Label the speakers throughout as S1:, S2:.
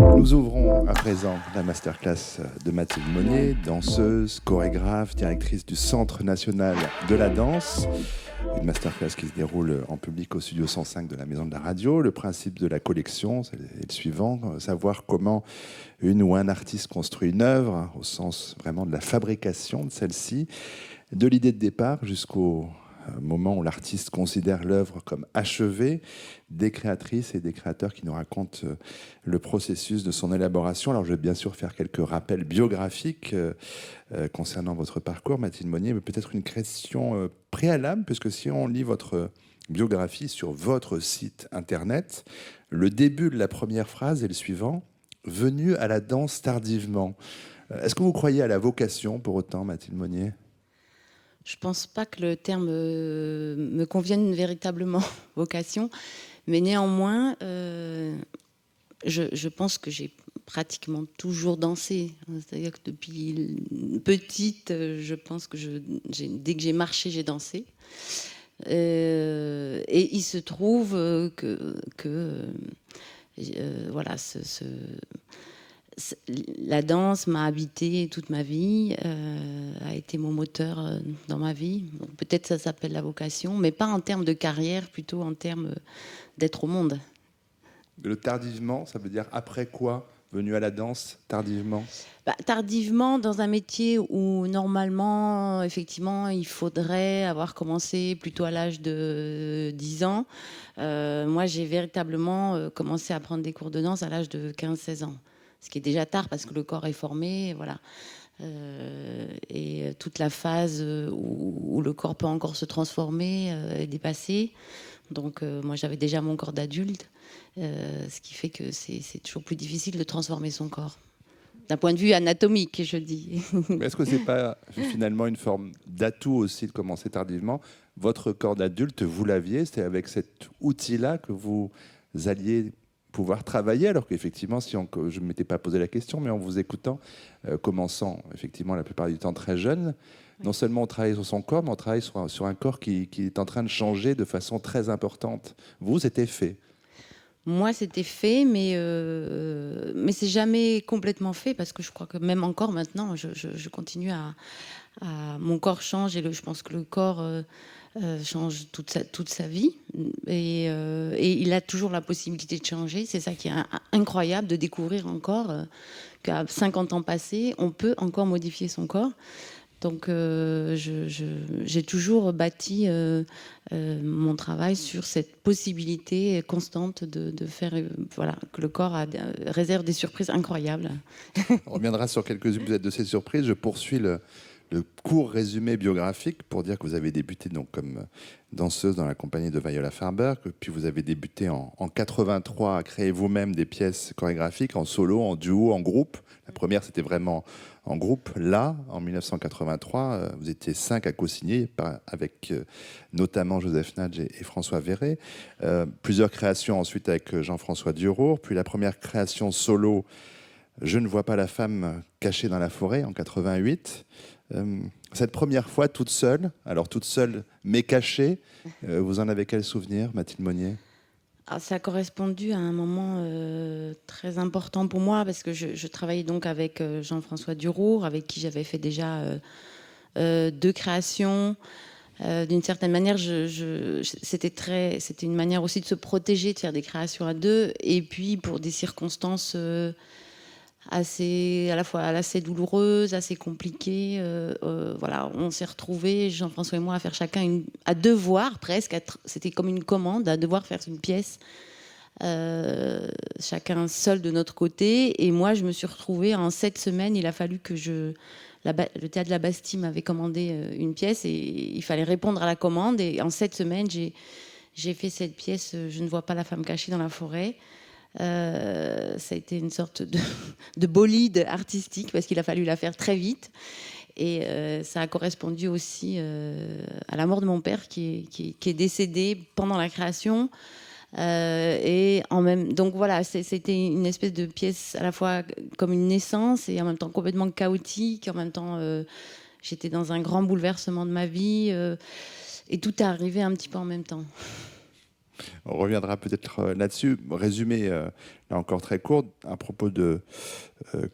S1: Nous ouvrons à présent la masterclass de Mathilde Monnier, danseuse, chorégraphe, directrice du Centre national de la danse. Une masterclass qui se déroule en public au studio 105 de la Maison de la Radio. Le principe de la collection est le suivant, savoir comment une ou un artiste construit une œuvre, au sens vraiment de la fabrication de celle-ci, de l'idée de départ jusqu'au moment où l'artiste considère l'œuvre comme achevée, des créatrices et des créateurs qui nous racontent le processus de son élaboration. Alors je vais bien sûr faire quelques rappels biographiques concernant votre parcours, Mathilde Monnier, mais peut-être une question préalable, puisque si on lit votre biographie sur votre site internet, le début de la première phrase est le suivant: « Venue à la danse tardivement ». Est-ce que vous croyez à la vocation pour autant, Mathilde Monnier ?
S2: Je ne pense pas que le terme me convienne véritablement, vocation, mais néanmoins, je pense que j'ai pratiquement toujours dansé. C'est-à-dire que depuis petite, je pense que dès que j'ai marché, j'ai dansé. Et il se trouve que voilà, la danse m'a habité toute ma vie, a été mon moteur dans ma vie. Donc, peut-être ça s'appelle la vocation, mais pas en termes de carrière, plutôt en termes d'être au monde.
S1: Le tardivement, ça veut dire après quoi ? Venu à la danse tardivement ?
S2: Tardivement, dans un métier où normalement, effectivement, il faudrait avoir commencé plutôt à l'âge de 10 ans. Moi, j'ai véritablement commencé à prendre des cours de danse à l'âge de 15-16 ans. Ce qui est déjà tard parce que le corps est formé, voilà. Et toute la phase où le corps peut encore se transformer est dépassée. Donc moi j'avais déjà mon corps d'adulte, ce qui fait que c'est toujours plus difficile de transformer son corps. D'un point de vue anatomique, je dis.
S1: Mais est-ce que c'est pas finalement une forme d'atout aussi de commencer tardivement ? Votre corps d'adulte, vous l'aviez, c'était avec cet outil-là que vous alliez pouvoir travailler, alors qu'effectivement, je ne m'étais pas posé la question, mais en vous écoutant, commençant effectivement la plupart du temps très jeune, non seulement on travaille sur son corps, mais on travaille sur un corps qui est en train de changer de façon très importante. Vous, c'était fait.
S2: Moi, c'était fait, mais c'est jamais complètement fait, parce que je crois que même encore maintenant, je continue à mon corps change, et je pense que le corps change toute sa vie, et il a toujours la possibilité de changer. C'est ça qui est incroyable, de découvrir encore qu'à 50 ans passés, on peut encore modifier son corps. Donc j'ai toujours bâti mon travail sur cette possibilité constante de faire, voilà, que le corps réserve des surprises incroyables.
S1: On reviendra sur quelques-unes de ces surprises. Je poursuis le court résumé biographique pour dire que vous avez débuté donc comme danseuse dans la compagnie de Viola Farber, puis vous avez débuté en 83 à créer vous-même des pièces chorégraphiques en solo, en duo, en groupe. La première, c'était vraiment en groupe. Là, en 1983, vous étiez 5 à co-signer avec notamment Joseph Nadj et François Verret. Plusieurs créations ensuite avec Jean-François Durour, puis la première création solo, Je ne vois pas la femme cachée dans la forêt, en 88. Cette première fois toute seule mais cachée, vous en avez quel souvenir, Mathilde Monnier ?
S2: Ça a correspondu à un moment très important pour moi, parce que je travaillais donc avec Jean-François Durour, avec qui j'avais fait déjà 2 créations. D'une certaine manière, c'était une manière aussi de se protéger, de faire des créations à 2, et puis pour des circonstances à la fois assez douloureuse, assez compliquée. Voilà, on s'est retrouvés, Jean-François et moi, à faire chacun à devoir presque, c'était comme une commande, à devoir faire une pièce, chacun seul de notre côté. Et moi, je me suis retrouvée en 7 semaines. Il a fallu que le Théâtre de la Bastille m'avait commandé une pièce, et il fallait répondre à la commande. Et en 7 semaines, j'ai fait cette pièce, Je ne vois pas la femme cachée dans la forêt. Ça a été une sorte de bolide artistique, parce qu'il a fallu la faire très vite, et ça a correspondu aussi à la mort de mon père qui est décédé pendant la création, et donc voilà, c'était une espèce de pièce à la fois comme une naissance et en même temps complètement chaotique. En même temps, j'étais dans un grand bouleversement de ma vie, et tout est arrivé un petit peu en même temps.
S1: On reviendra peut-être là-dessus. Résumé, là encore très court, à propos de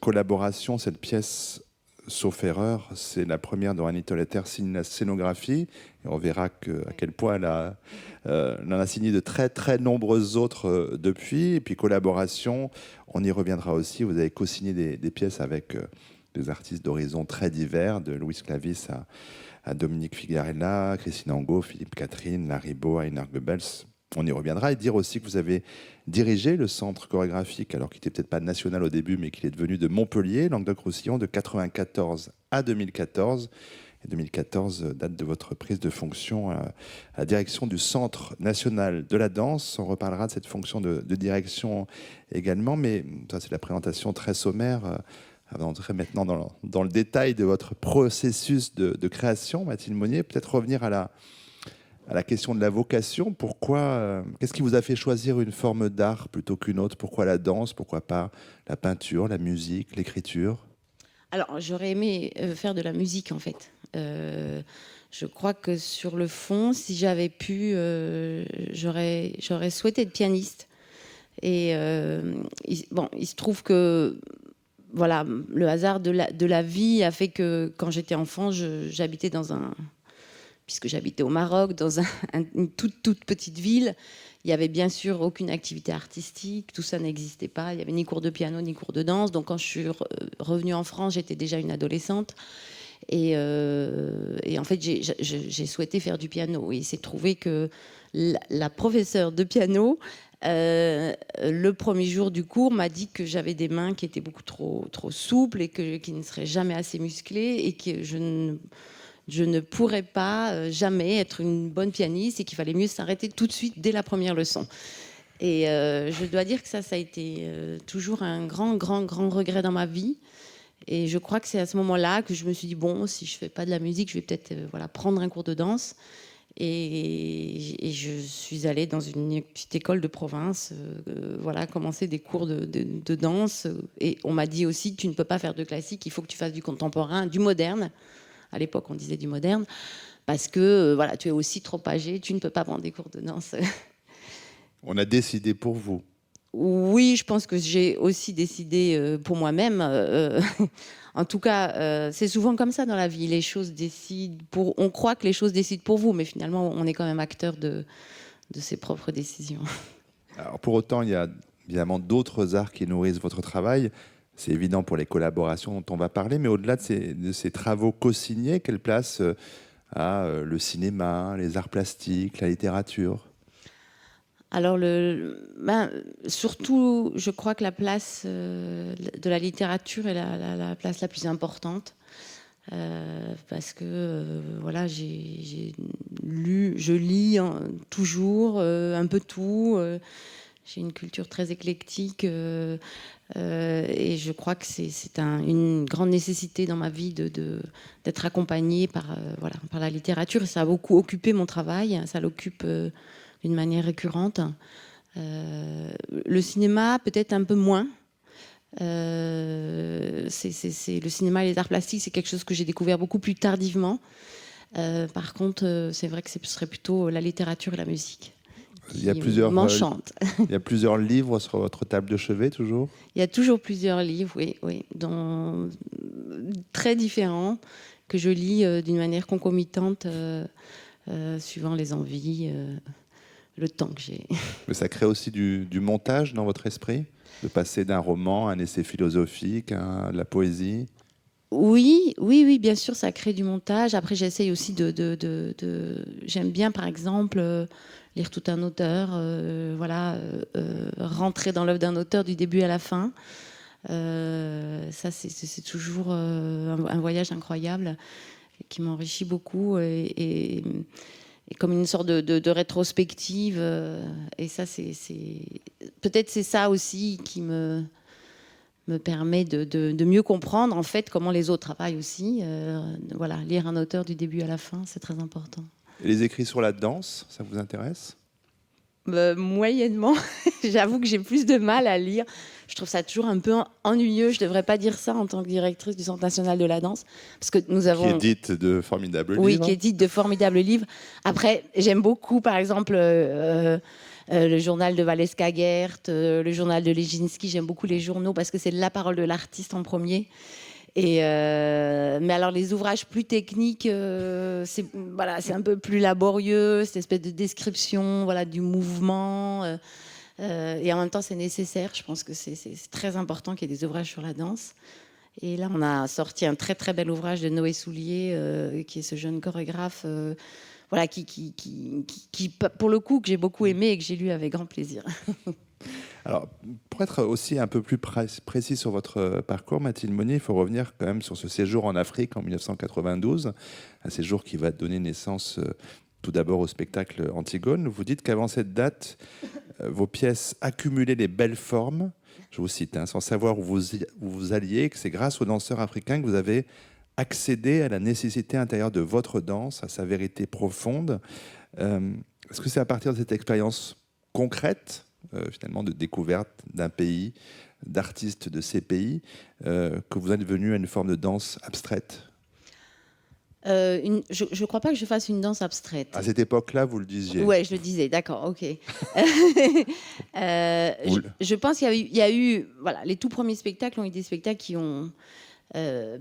S1: collaboration, cette pièce, sauf erreur, c'est la première dont Annie Toletter signe la scénographie. Et on verra à quel point elle en a signé de très très nombreuses autres depuis. Et puis collaboration, on y reviendra aussi. Vous avez co-signé des pièces avec des artistes d'horizons très divers, de Louis Clavis à Dominique Figarella, Christine Angot, Philippe Catherine, Larry Beau, Einar Goebbels. On y reviendra, et dire aussi que vous avez dirigé le centre chorégraphique, alors qu'il n'était peut-être pas national au début, mais qu'il est devenu de Montpellier, Languedoc-Roussillon, de 1994 à 2014. Et 2014, date de votre prise de fonction à la direction du Centre national de la danse. On reparlera de cette fonction de direction également, mais ça c'est la présentation très sommaire. Avant d'entrer maintenant dans le détail de votre processus de création, Mathilde Monnier, peut-être revenir à la question de la vocation. Pourquoi, qu'est-ce qui vous a fait choisir une forme d'art plutôt qu'une autre? Pourquoi la danse? Pourquoi pas la peinture, la musique, l'écriture?
S2: Alors, j'aurais aimé faire de la musique, en fait. Je crois que sur le fond, si j'avais pu, j'aurais souhaité être pianiste. Et il se trouve que voilà, le hasard de la vie a fait que quand j'étais enfant, j'habitais puisque j'habitais au Maroc, dans une toute petite ville. Il n'y avait bien sûr aucune activité artistique, tout ça n'existait pas. Il n'y avait ni cours de piano, ni cours de danse. Donc quand je suis revenue en France, j'étais déjà une adolescente. Et en fait, j'ai souhaité faire du piano. Et il s'est trouvé que la professeure de piano, le premier jour du cours, m'a dit que j'avais des mains qui étaient beaucoup trop souples et qui ne seraient jamais assez musclées et que je ne pourrais pas jamais être une bonne pianiste et qu'il fallait mieux s'arrêter tout de suite dès la première leçon. Et je dois dire que ça a été toujours un grand regret dans ma vie. Et je crois que c'est à ce moment-là que je me suis dit, bon, si je fais pas de la musique, je vais peut-être prendre un cours de danse. Et je suis allée dans une petite école de province, commencer des cours de danse. Et on m'a dit aussi, tu ne peux pas faire de classique, il faut que tu fasses du contemporain, du moderne. À l'époque, on disait du moderne, parce que tu es aussi trop âgé, tu ne peux pas prendre des cours de danse.
S1: On a décidé pour vous.
S2: Oui, je pense que j'ai aussi décidé pour moi-même. En tout cas, c'est souvent comme ça dans la vie. Les choses décident on croit que les choses décident pour vous, mais finalement, on est quand même acteur de ses propres décisions.
S1: Alors, pour autant, il y a évidemment d'autres arts qui nourrissent votre travail. C'est évident pour les collaborations dont on va parler, mais au-delà de ces travaux co-signés, quelle place a le cinéma, les arts plastiques, la littérature?
S2: Alors, surtout, je crois que la place de la littérature est la place la plus importante. Parce que je lis toujours un peu tout. J'ai une culture très éclectique et je crois que c'est une grande nécessité dans ma vie d'être accompagnée par la littérature. Et ça a beaucoup occupé mon travail, ça l'occupe d'une manière récurrente. Le cinéma, peut-être un peu moins. Le cinéma et les arts plastiques, c'est quelque chose que j'ai découvert beaucoup plus tardivement. Par contre, c'est vrai que ce serait plutôt la littérature et la musique qui m'enchantent.
S1: Il y a plusieurs livres sur votre table de chevet, toujours?
S2: Il y a toujours plusieurs livres, oui, très différents, que je lis d'une manière concomitante, suivant les envies, le temps que j'ai.
S1: Mais ça crée aussi du montage dans votre esprit? De passer d'un roman à un essai philosophique, à de la poésie?
S2: Oui, bien sûr, ça crée du montage. Après, j'essaye aussi j'aime bien, par exemple, lire tout un auteur, rentrer dans l'œuvre d'un auteur du début à la fin. Ça, c'est toujours un voyage incroyable qui m'enrichit beaucoup et comme une sorte de rétrospective. Et ça, peut-être c'est ça aussi qui me permet de mieux comprendre en fait comment les autres travaillent aussi. Lire un auteur du début à la fin, c'est très important.
S1: Et les écrits sur la danse, ça vous intéresse?
S2: Moyennement. J'avoue que j'ai plus de mal à lire. Je trouve ça toujours un peu ennuyeux. Je ne devrais pas dire ça en tant que directrice du Centre national de la danse. Parce que nous avons...
S1: Qui édite de formidables livres.
S2: Oui, qui édite de formidables livres. Après, j'aime beaucoup, par exemple, le journal de Valeska Gert, le journal de Leginski. J'aime beaucoup les journaux parce que c'est la parole de l'artiste en premier. Mais alors les ouvrages plus techniques, c'est un peu plus laborieux, cette espèce de description du mouvement. Et en même temps, c'est nécessaire. Je pense que c'est très important qu'il y ait des ouvrages sur la danse. Et là, on a sorti un très très bel ouvrage de Noé Soulier, qui est ce jeune chorégraphe, qui, pour le coup, que j'ai beaucoup aimé et que j'ai lu avec grand plaisir.
S1: Alors, pour être aussi un peu plus précis sur votre parcours, Mathilde Monnier, il faut revenir quand même sur ce séjour en Afrique en 1992, un séjour qui va donner naissance tout d'abord au spectacle Antigone. Vous dites qu'avant cette date, vos pièces accumulaient les belles formes, je vous cite, sans savoir où vous alliez, que c'est grâce aux danseurs africains que vous avez accédé à la nécessité intérieure de votre danse, à sa vérité profonde. Est-ce que c'est à partir de cette expérience concrète, finalement, de découverte d'un pays, d'artistes de ces pays, que vous êtes venu à une forme de danse abstraite?
S2: Je ne crois pas que je fasse une danse abstraite.
S1: À cette époque-là, vous le disiez.
S2: Oui, je le disais, d'accord, ok. Je pense qu'il y a eu les tout premiers spectacles ont été des spectacles qui ont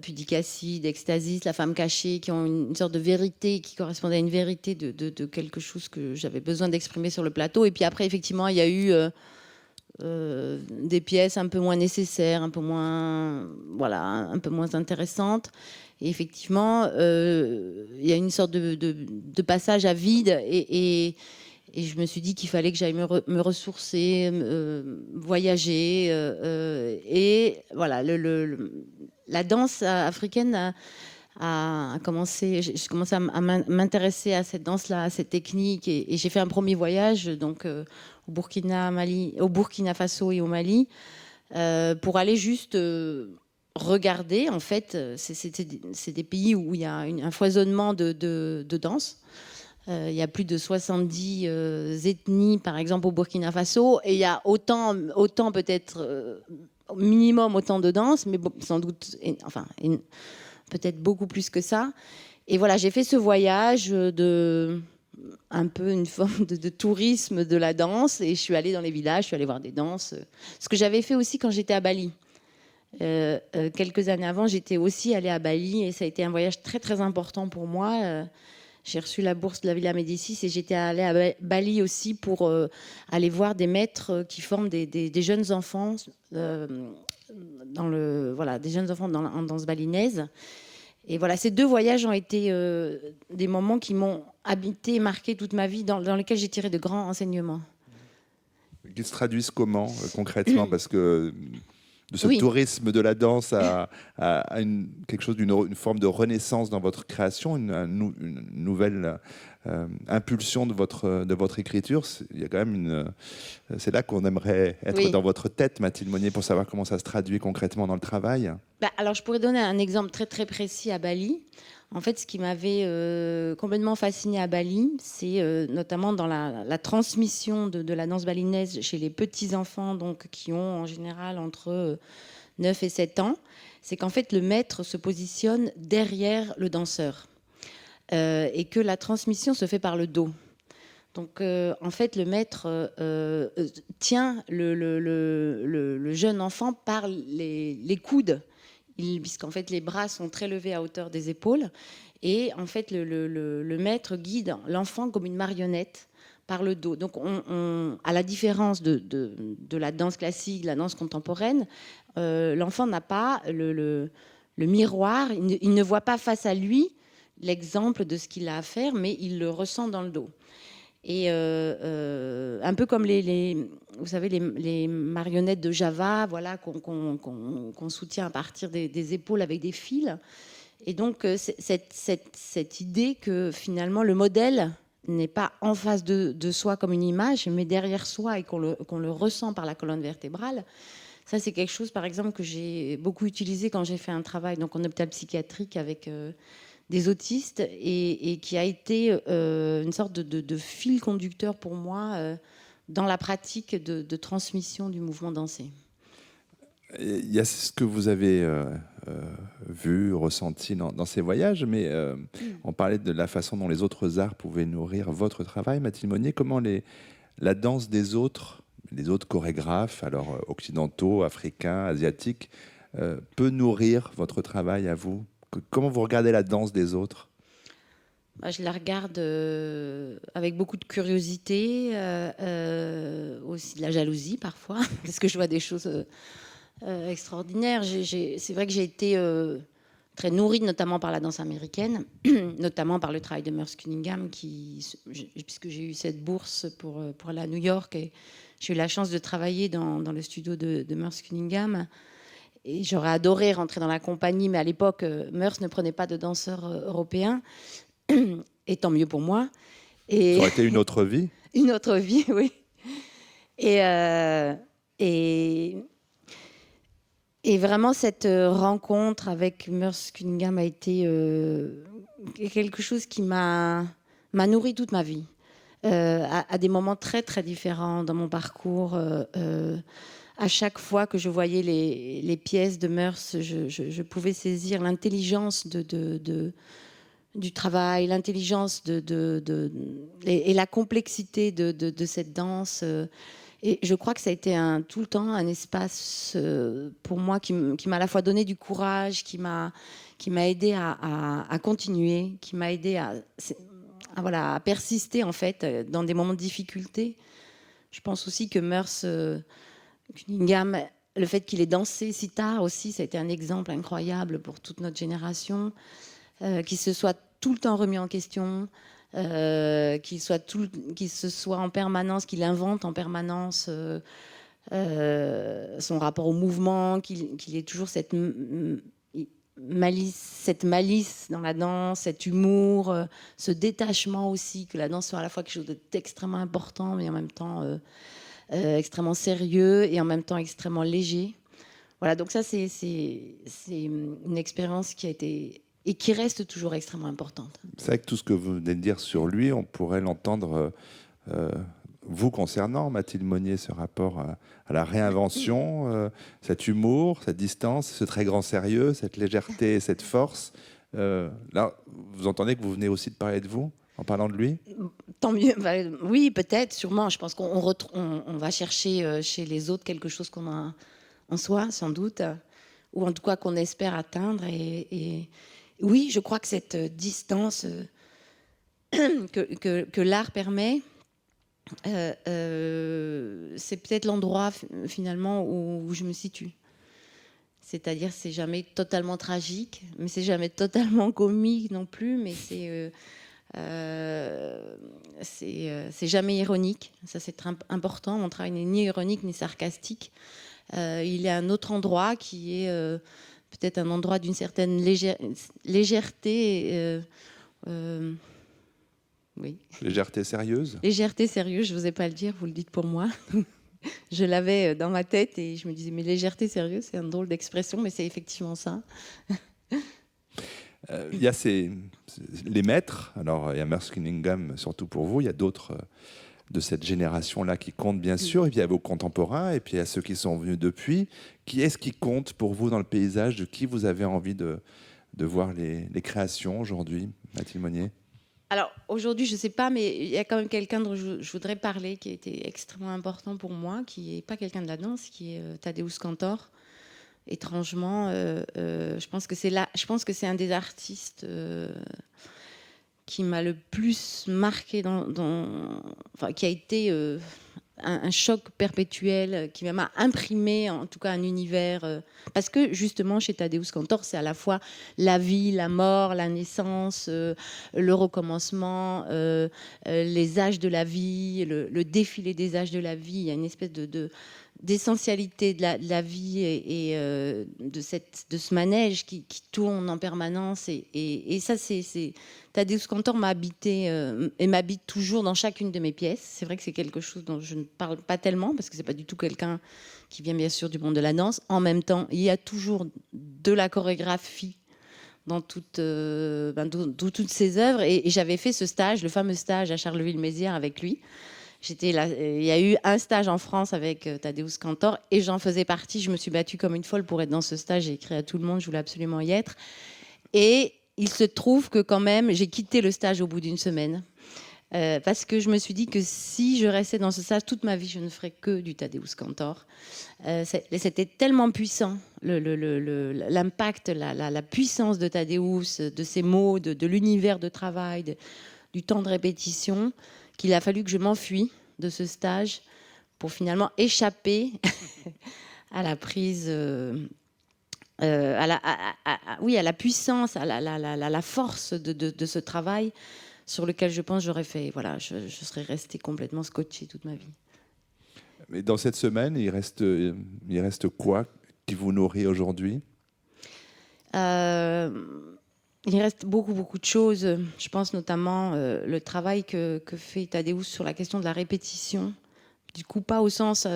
S2: Pudique Acide, Extasis, La Femme Cachée, qui ont une sorte de vérité qui correspondait à une vérité de quelque chose que j'avais besoin d'exprimer sur le plateau. Et puis après, effectivement, il y a eu des pièces un peu moins nécessaires, un peu moins intéressantes. Et effectivement, il y a une sorte de passage à vide et je me suis dit qu'il fallait que j'aille me ressourcer, voyager. Et voilà, la danse africaine a commencé. J'ai commencé à m'intéresser à cette danse-là, à cette technique. Et j'ai fait un premier voyage donc, au Burkina Faso et au Mali pour aller juste regarder. En fait, c'est des pays où il y a un foisonnement de danse. Il y a plus de 70 ethnies, par exemple, au Burkina Faso, et il y a autant peut-être, minimum autant de danse, mais sans doute, peut-être beaucoup plus que ça. Et voilà, j'ai fait ce voyage un peu une forme de tourisme de la danse, et je suis allée dans les villages, je suis allée voir des danses. Ce que j'avais fait aussi quand j'étais à Bali. Quelques années avant, j'étais aussi allée à Bali, et ça a été un voyage très très important pour moi. J'ai reçu la bourse de la Villa Médicis et j'étais allée à Bali aussi pour aller voir des maîtres qui forment des jeunes enfants des jeunes enfants en danse balinaise. Et voilà, ces deux voyages ont été des moments qui m'ont habité, marqué toute ma vie, dans lesquels j'ai tiré de grands enseignements.
S1: Qui se traduisent comment concrètement? Parce que de ce tourisme de la danse à quelque chose une forme de renaissance dans votre création, une nouvelle impulsion de votre écriture. Il y a quand même c'est là qu'on aimerait être dans votre tête, Mathilde Monnier, pour savoir comment ça se traduit concrètement dans le travail.
S2: Alors, je pourrais donner un exemple très très précis à Bali. En fait, ce qui m'avait complètement fascinée à Bali, c'est notamment dans la transmission de la danse balinaise chez les petits-enfants, donc, qui ont en général entre 9 et 7 ans. C'est qu'en fait, le maître se positionne derrière le danseur et que la transmission se fait par le dos. Donc, en fait, le maître tient le jeune enfant par les coudes, puisqu'en fait, les bras sont très levés à hauteur des épaules. Et en fait, le maître guide l'enfant comme une marionnette par le dos. Donc, à la différence de la danse classique, la danse contemporaine, l'enfant n'a pas le miroir. Il ne voit pas face à lui l'exemple de ce qu'il a à faire, mais il le ressent dans le dos. Et un peu comme vous savez, les marionnettes de Java, voilà, qu'on soutient à partir des épaules avec des fils. Et donc, cette idée que finalement, le modèle n'est pas en face de soi comme une image, mais derrière soi et qu'on le ressent par la colonne vertébrale, ça, c'est quelque chose, par exemple, que j'ai beaucoup utilisé quand j'ai fait un travail donc, en hôpital psychiatrique avec des autistes et qui a été une sorte de fil conducteur pour moi dans la pratique de transmission du mouvement dansé.
S1: Il y a ce que vous avez vu, ressenti dans ces voyages, mais on parlait de la façon dont les autres arts pouvaient nourrir votre travail, Mathilde Monnier. Comment la danse des autres, les autres chorégraphes, alors occidentaux, africains, asiatiques, peut nourrir votre travail à vous? Comment vous regardez la danse des autres?
S2: Je la regarde avec beaucoup de curiosité, aussi de la jalousie parfois, parce que je vois des choses extraordinaires. C'est vrai que j'ai été très nourrie, notamment par la danse américaine, notamment par le travail de Merce Cunningham, puisque j'ai eu cette bourse pour aller à New York, et j'ai eu la chance de travailler dans le studio de Merce Cunningham. Et j'aurais adoré rentrer dans la compagnie, mais à l'époque, Merce ne prenait pas de danseurs européens. Et tant mieux pour moi.
S1: Ça aurait été une autre vie?
S2: Une autre vie, oui. Et vraiment, cette rencontre avec Merce Cunningham a été quelque chose qui m'a nourri toute ma vie, à des moments très, très différents dans mon parcours. À chaque fois que je voyais les pièces de Merce, je pouvais saisir l'intelligence du travail, l'intelligence et la complexité de cette danse. Et je crois que ça a été tout le temps un espace pour moi qui m'a à la fois donné du courage, qui m'a aidé à continuer, qui m'a aidé à persister en fait dans des moments de difficulté. Je pense aussi que Merce Cunningham, le fait qu'il ait dansé si tard aussi, ça a été un exemple incroyable pour toute notre génération. Qu'il se soit tout le temps remis en question, qu'il se soit en permanence, qu'il invente en permanence son rapport au mouvement, qu'il ait toujours cette malice dans la danse, cet humour, ce détachement aussi, que la danse soit à la fois quelque chose d'extrêmement important, mais en même temps extrêmement sérieux et en même temps extrêmement léger. Voilà, donc ça c'est une expérience qui a été et qui reste toujours extrêmement importante.
S1: C'est vrai que tout ce que vous venez de dire sur lui, on pourrait l'entendre vous concernant, Mathilde Monnier, ce rapport à la réinvention, cet humour, cette distance, ce très grand sérieux, cette légèreté, cette force. Là, vous entendez que vous venez aussi de parler de vous en parlant de lui?
S2: Tant mieux. Oui, peut-être, sûrement. Je pense qu'on va chercher chez les autres quelque chose qu'on a en soi, sans doute, ou en tout cas qu'on espère atteindre. Et oui, je crois que cette distance que l'art permet, c'est peut-être l'endroit finalement où je me situe. C'est-à-dire, c'est jamais totalement tragique, mais c'est jamais totalement comique non plus, mais c'est jamais ironique. Ça, c'est très important. Mon travail n'est ni ironique ni sarcastique. Il y a un autre endroit qui est peut-être un endroit d'une certaine légèreté. Oui.
S1: Légèreté sérieuse?
S2: Légèreté sérieuse, je n'osais pas le dire, vous le dites pour moi. Je l'avais dans ma tête et je me disais, mais légèreté sérieuse, c'est un drôle d'expression, mais c'est effectivement ça.
S1: Il y a les maîtres, alors il y a Merce Cunningham surtout pour vous, il y a d'autres de cette génération-là qui comptent bien sûr, et puis il y a vos contemporains, et puis il y a ceux qui sont venus depuis. Qui est-ce qui compte pour vous dans le paysage? De qui vous avez envie de voir les créations aujourd'hui, Mathilde Monnier?
S2: Alors aujourd'hui, je ne sais pas, mais il y a quand même quelqu'un dont je voudrais parler qui a été extrêmement important pour moi, qui n'est pas quelqu'un de la danse, qui est Tadeusz Kantor. Étrangement, je pense que c'est un des artistes qui m'a le plus marqué, enfin, qui a été un choc perpétuel, qui m'a imprimé en tout cas un univers. Parce que justement, chez Tadeusz Kantor, c'est à la fois la vie, la mort, la naissance, le recommencement, les âges de la vie, le défilé des âges de la vie. Il y a une espèce d'essentialité de la vie et de ce manège qui tourne en permanence. Et ça, Tadeusz Kantor m'a habité et m'habite toujours dans chacune de mes pièces. C'est vrai que c'est quelque chose dont je ne parle pas tellement, parce que c'est pas du tout quelqu'un qui vient bien sûr du monde de la danse. En même temps, il y a toujours de la chorégraphie dans toutes ses œuvres. Et j'avais fait ce stage, le fameux stage à Charleville-Mézières avec lui. Il y a eu un stage en France avec Tadeusz Kantor et j'en faisais partie. Je me suis battue comme une folle pour être dans ce stage. J'ai écrit à tout le monde, je voulais absolument y être. Et il se trouve que quand même, j'ai quitté le stage au bout d'une semaine. Parce que je me suis dit que si je restais dans ce stage toute ma vie, je ne ferais que du Tadeusz Kantor. C'était tellement puissant, l'impact, la puissance de Tadeusz, de ses mots, de l'univers de travail, du temps de répétition, qu'il a fallu que je m'enfuis de ce stage pour finalement échapper à la prise, à la puissance, à la force de ce travail sur lequel je pense j'aurais fait, voilà, je serais restée complètement scotchée toute ma vie.
S1: Mais dans cette semaine, il reste quoi qui vous nourrit aujourd'hui?
S2: Il reste beaucoup de choses. Je pense notamment le travail que fait Tadeusz sur la question de la répétition. Du coup, pas au sens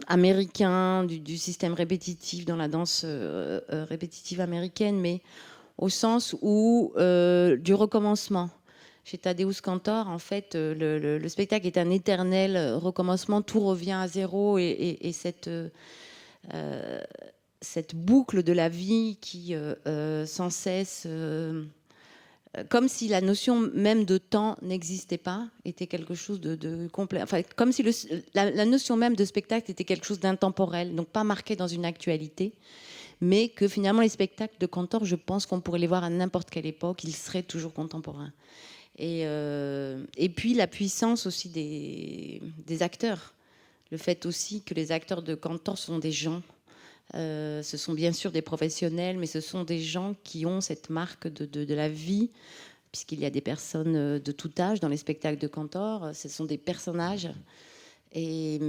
S2: américain du système répétitif dans la danse répétitive américaine, mais au sens où du recommencement. Chez Tadeusz Kantor, en fait, le spectacle est un éternel recommencement, tout revient à zéro, et cette boucle de la vie qui, sans cesse, comme si la notion même de temps n'existait pas, était quelque chose de complet. Enfin, comme si la notion même de spectacle était quelque chose d'intemporel, donc pas marqué dans une actualité, mais que finalement les spectacles de Kantor, je pense qu'on pourrait les voir à n'importe quelle époque, ils seraient toujours contemporains. Et puis la puissance aussi des acteurs. Le fait aussi que les acteurs de Kantor sont des gens. Ce sont bien sûr des professionnels, mais ce sont des gens qui ont cette marque de la vie, puisqu'il y a des personnes de tout âge dans les spectacles de Kantor. Ce sont des personnages. Et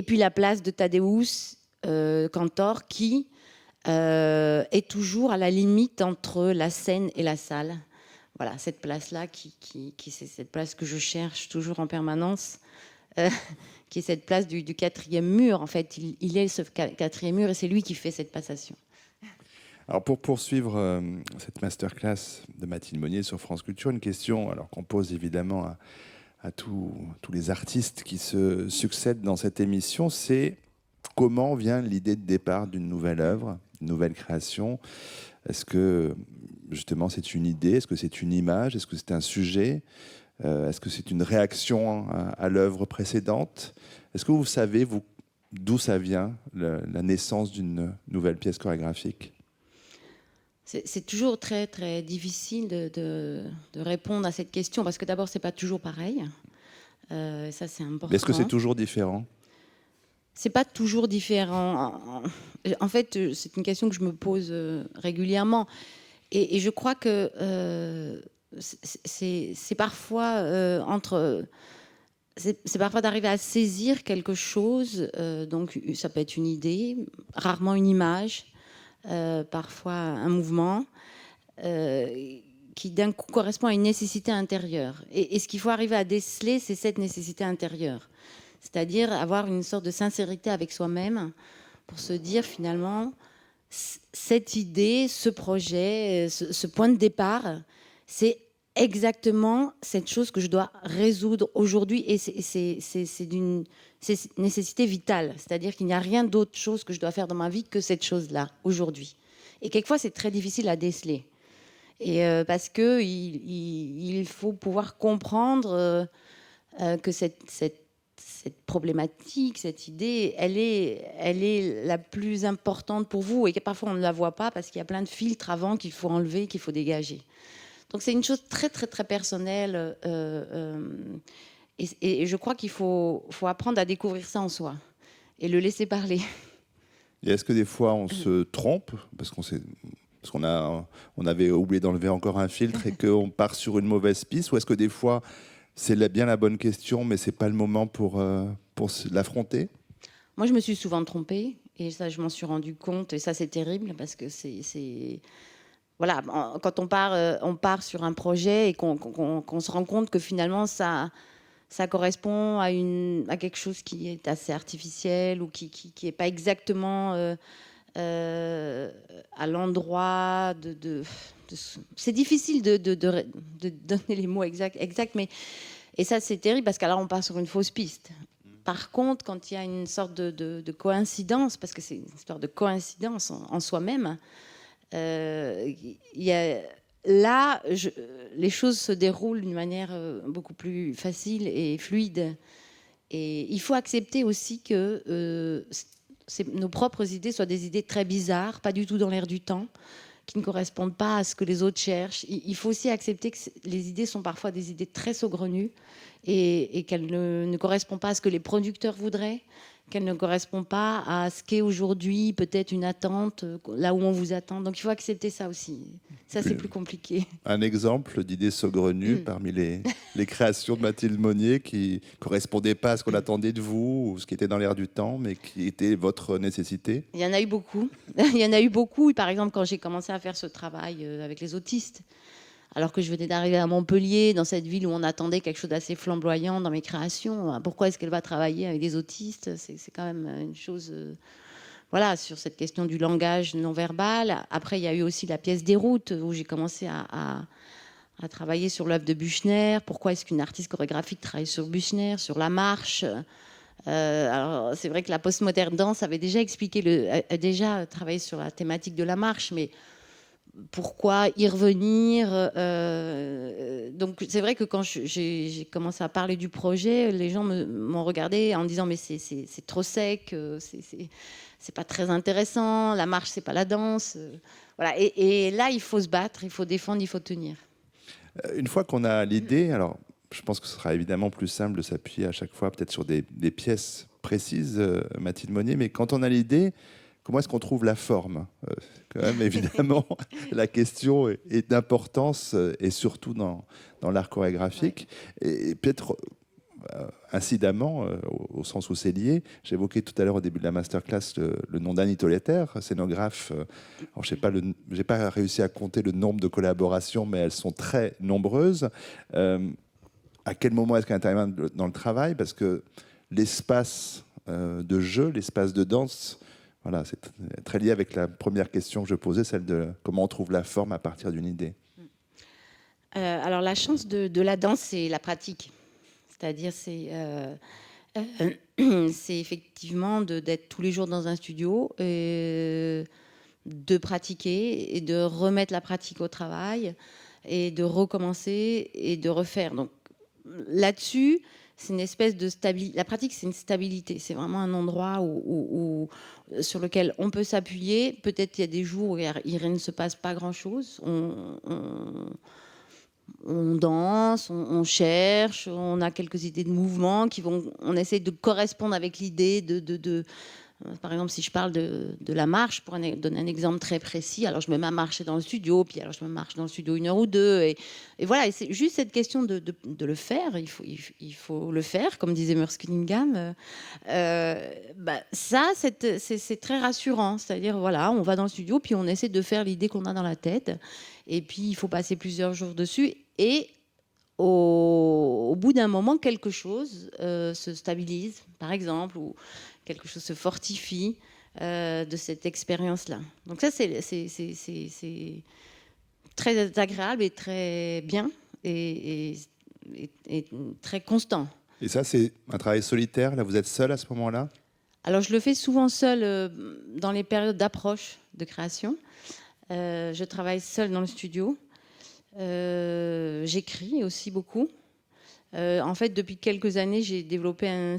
S2: puis la place de Tadeusz Kantor, qui est toujours à la limite entre la scène et la salle. Voilà, cette place-là, c'est cette place que je cherche toujours en permanence, qui est cette place du quatrième mur. En fait, il est ce quatrième mur et c'est lui qui fait cette passation.
S1: Alors pour poursuivre cette masterclass de Mathilde Monnier sur France Culture, une question qu'on pose évidemment à tous les artistes qui se succèdent dans cette émission, c'est comment vient l'idée de départ d'une nouvelle œuvre, une nouvelle création? Est-ce que justement c'est une idée? Est-ce que c'est une image? Est-ce que c'est un sujet? Est-ce que c'est une réaction à l'œuvre précédente? Est-ce que vous savez, vous, d'où ça vient, la naissance d'une nouvelle pièce chorégraphique?
S2: C'est toujours très, très difficile de répondre à cette question, parce que d'abord, c'est pas toujours pareil. Ça, c'est important.
S1: Est-ce que c'est toujours différent?
S2: C'est pas toujours différent. En fait, c'est une question que je me pose régulièrement. Et je crois que c'est parfois c'est parfois d'arriver à saisir quelque chose. Donc, ça peut être une idée, rarement une image, parfois un mouvement, qui d'un coup correspond à une nécessité intérieure. Et ce qu'il faut arriver à déceler, c'est cette nécessité intérieure. C'est-à-dire avoir une sorte de sincérité avec soi-même pour se dire finalement, cette idée, ce projet, ce point de départ, c'est exactement cette chose que je dois résoudre aujourd'hui, et c'est d'une nécessité vitale. C'est-à-dire qu'il n'y a rien d'autre chose que je dois faire dans ma vie que cette chose-là, aujourd'hui. Et quelquefois, c'est très difficile à déceler. Et parce qu'il faut pouvoir comprendre que cette problématique, cette idée, elle est la plus importante pour vous, et que parfois on ne la voit pas parce qu'il y a plein de filtres avant qu'il faut enlever, qu'il faut dégager. Donc c'est une chose très très très personnelle, et je crois qu'il faut apprendre à découvrir ça en soi et le laisser parler.
S1: Et est-ce que des fois on se trompe parce qu'on avait oublié d'enlever encore un filtre et qu'on part sur une mauvaise piste, ou est-ce que des fois c'est bien la bonne question, mais c'est pas le moment pour l'affronter?
S2: Moi, je me suis souvent trompée, et ça, je m'en suis rendu compte, et ça, c'est terrible, parce que voilà, quand on part sur un projet et qu'on se rend compte que finalement, ça correspond à quelque chose qui est assez artificiel, ou qui est pas exactement à l'endroit c'est difficile de donner les mots exacts, mais et ça c'est terrible, parce qu'alors on part sur une fausse piste. Par contre, quand il y a une sorte de coïncidence, parce que c'est une histoire de coïncidence en soi-même, il y a là, les choses se déroulent d'une manière beaucoup plus facile et fluide. Et il faut accepter aussi que nos propres idées soient des idées très bizarres, pas du tout dans l'air du temps, qui ne correspondent pas à ce que les autres cherchent. Il faut aussi accepter que les idées sont parfois des idées très saugrenues et qu'elles ne correspondent pas à ce que les producteurs voudraient, qu'elles ne correspondent pas à ce qu'est aujourd'hui peut-être une attente, là où on vous attend. Donc il faut accepter ça aussi. Ça, c'est plus compliqué.
S1: Un exemple d'idée saugrenue parmi les créations de Mathilde Monnier qui ne correspondaient pas à ce qu'on attendait de vous, ou ce qui était dans l'air du temps, mais qui était votre nécessité?
S2: Il y en a eu beaucoup. Il y en a eu beaucoup. Par exemple, quand j'ai commencé à faire ce travail avec les autistes, alors que je venais d'arriver à Montpellier, dans cette ville où on attendait quelque chose d'assez flamboyant dans mes créations. Pourquoi est-ce qu'elle va travailler avec des autistes? C'est quand même une chose... voilà, sur cette question du langage non-verbal. Après, il y a eu aussi la pièce Déroute, où j'ai commencé à travailler sur l'œuvre de Büchner. Pourquoi est-ce qu'une artiste chorégraphique travaille sur Büchner, sur la marche? Alors, c'est vrai que la postmoderne danse avait déjà déjà travaillé sur la thématique de la marche, mais pourquoi y revenir? Donc c'est vrai que quand j'ai commencé à parler du projet, les gens m'ont regardé en disant mais c'est trop sec, c'est pas très intéressant, la marche c'est pas la danse. Voilà. Et là il faut se battre, il faut défendre, il faut tenir.
S1: Une fois qu'on a l'idée, alors je pense que ce sera évidemment plus simple de s'appuyer à chaque fois peut-être sur des pièces précises, Mathilde Monnier, mais quand on a l'idée, comment est-ce qu'on trouve la forme? Quand même, évidemment, la question est d'importance, et surtout dans l'art chorégraphique. Ouais. Et peut-être incidemment, au sens où c'est lié, j'évoquais tout à l'heure au début de la masterclass le nom d'Annie Toletter, scénographe. Alors, je n'ai pas réussi à compter le nombre de collaborations, mais elles sont très nombreuses. À quel moment est-ce qu'elle intervient dans le travail? Parce que l'espace de jeu, l'espace de danse, voilà, c'est très lié avec la première question que je posais, celle de comment on trouve la forme à partir d'une idée.
S2: Alors la chance de la danse, c'est la pratique. C'est-à-dire, c'est effectivement d'être tous les jours dans un studio, de pratiquer et de remettre la pratique au travail et de recommencer et de refaire. Donc là-dessus, c'est une espèce de stabilité. La pratique, c'est une stabilité. C'est vraiment un endroit sur lequel on peut s'appuyer. Peut-être qu'il y a des jours où il ne se passe pas grand-chose. On danse, on cherche, on a quelques idées de mouvements on essaie de correspondre avec l'idée par exemple, si je parle de la marche, pour donner un exemple très précis, alors je me mets à marcher dans le studio, puis alors je me marche dans le studio 1 heure ou 2, et voilà, et c'est juste cette question de le faire, il faut le faire, comme disait Merce Cunningham. Ça, c'est très rassurant, c'est-à-dire, voilà, on va dans le studio, puis on essaie de faire l'idée qu'on a dans la tête, et puis il faut passer plusieurs jours dessus, et au bout d'un moment, quelque chose se stabilise, par exemple, ou quelque chose se fortifie de cette expérience-là. Donc ça, c'est très agréable et très bien et très constant.
S1: Et ça, c'est un travail solitaire? Là, vous êtes seul à ce moment-là?
S2: Alors, je le fais souvent seul dans les périodes d'approche de création. Je travaille seul dans le studio. J'écris aussi beaucoup. En fait, depuis quelques années, j'ai développé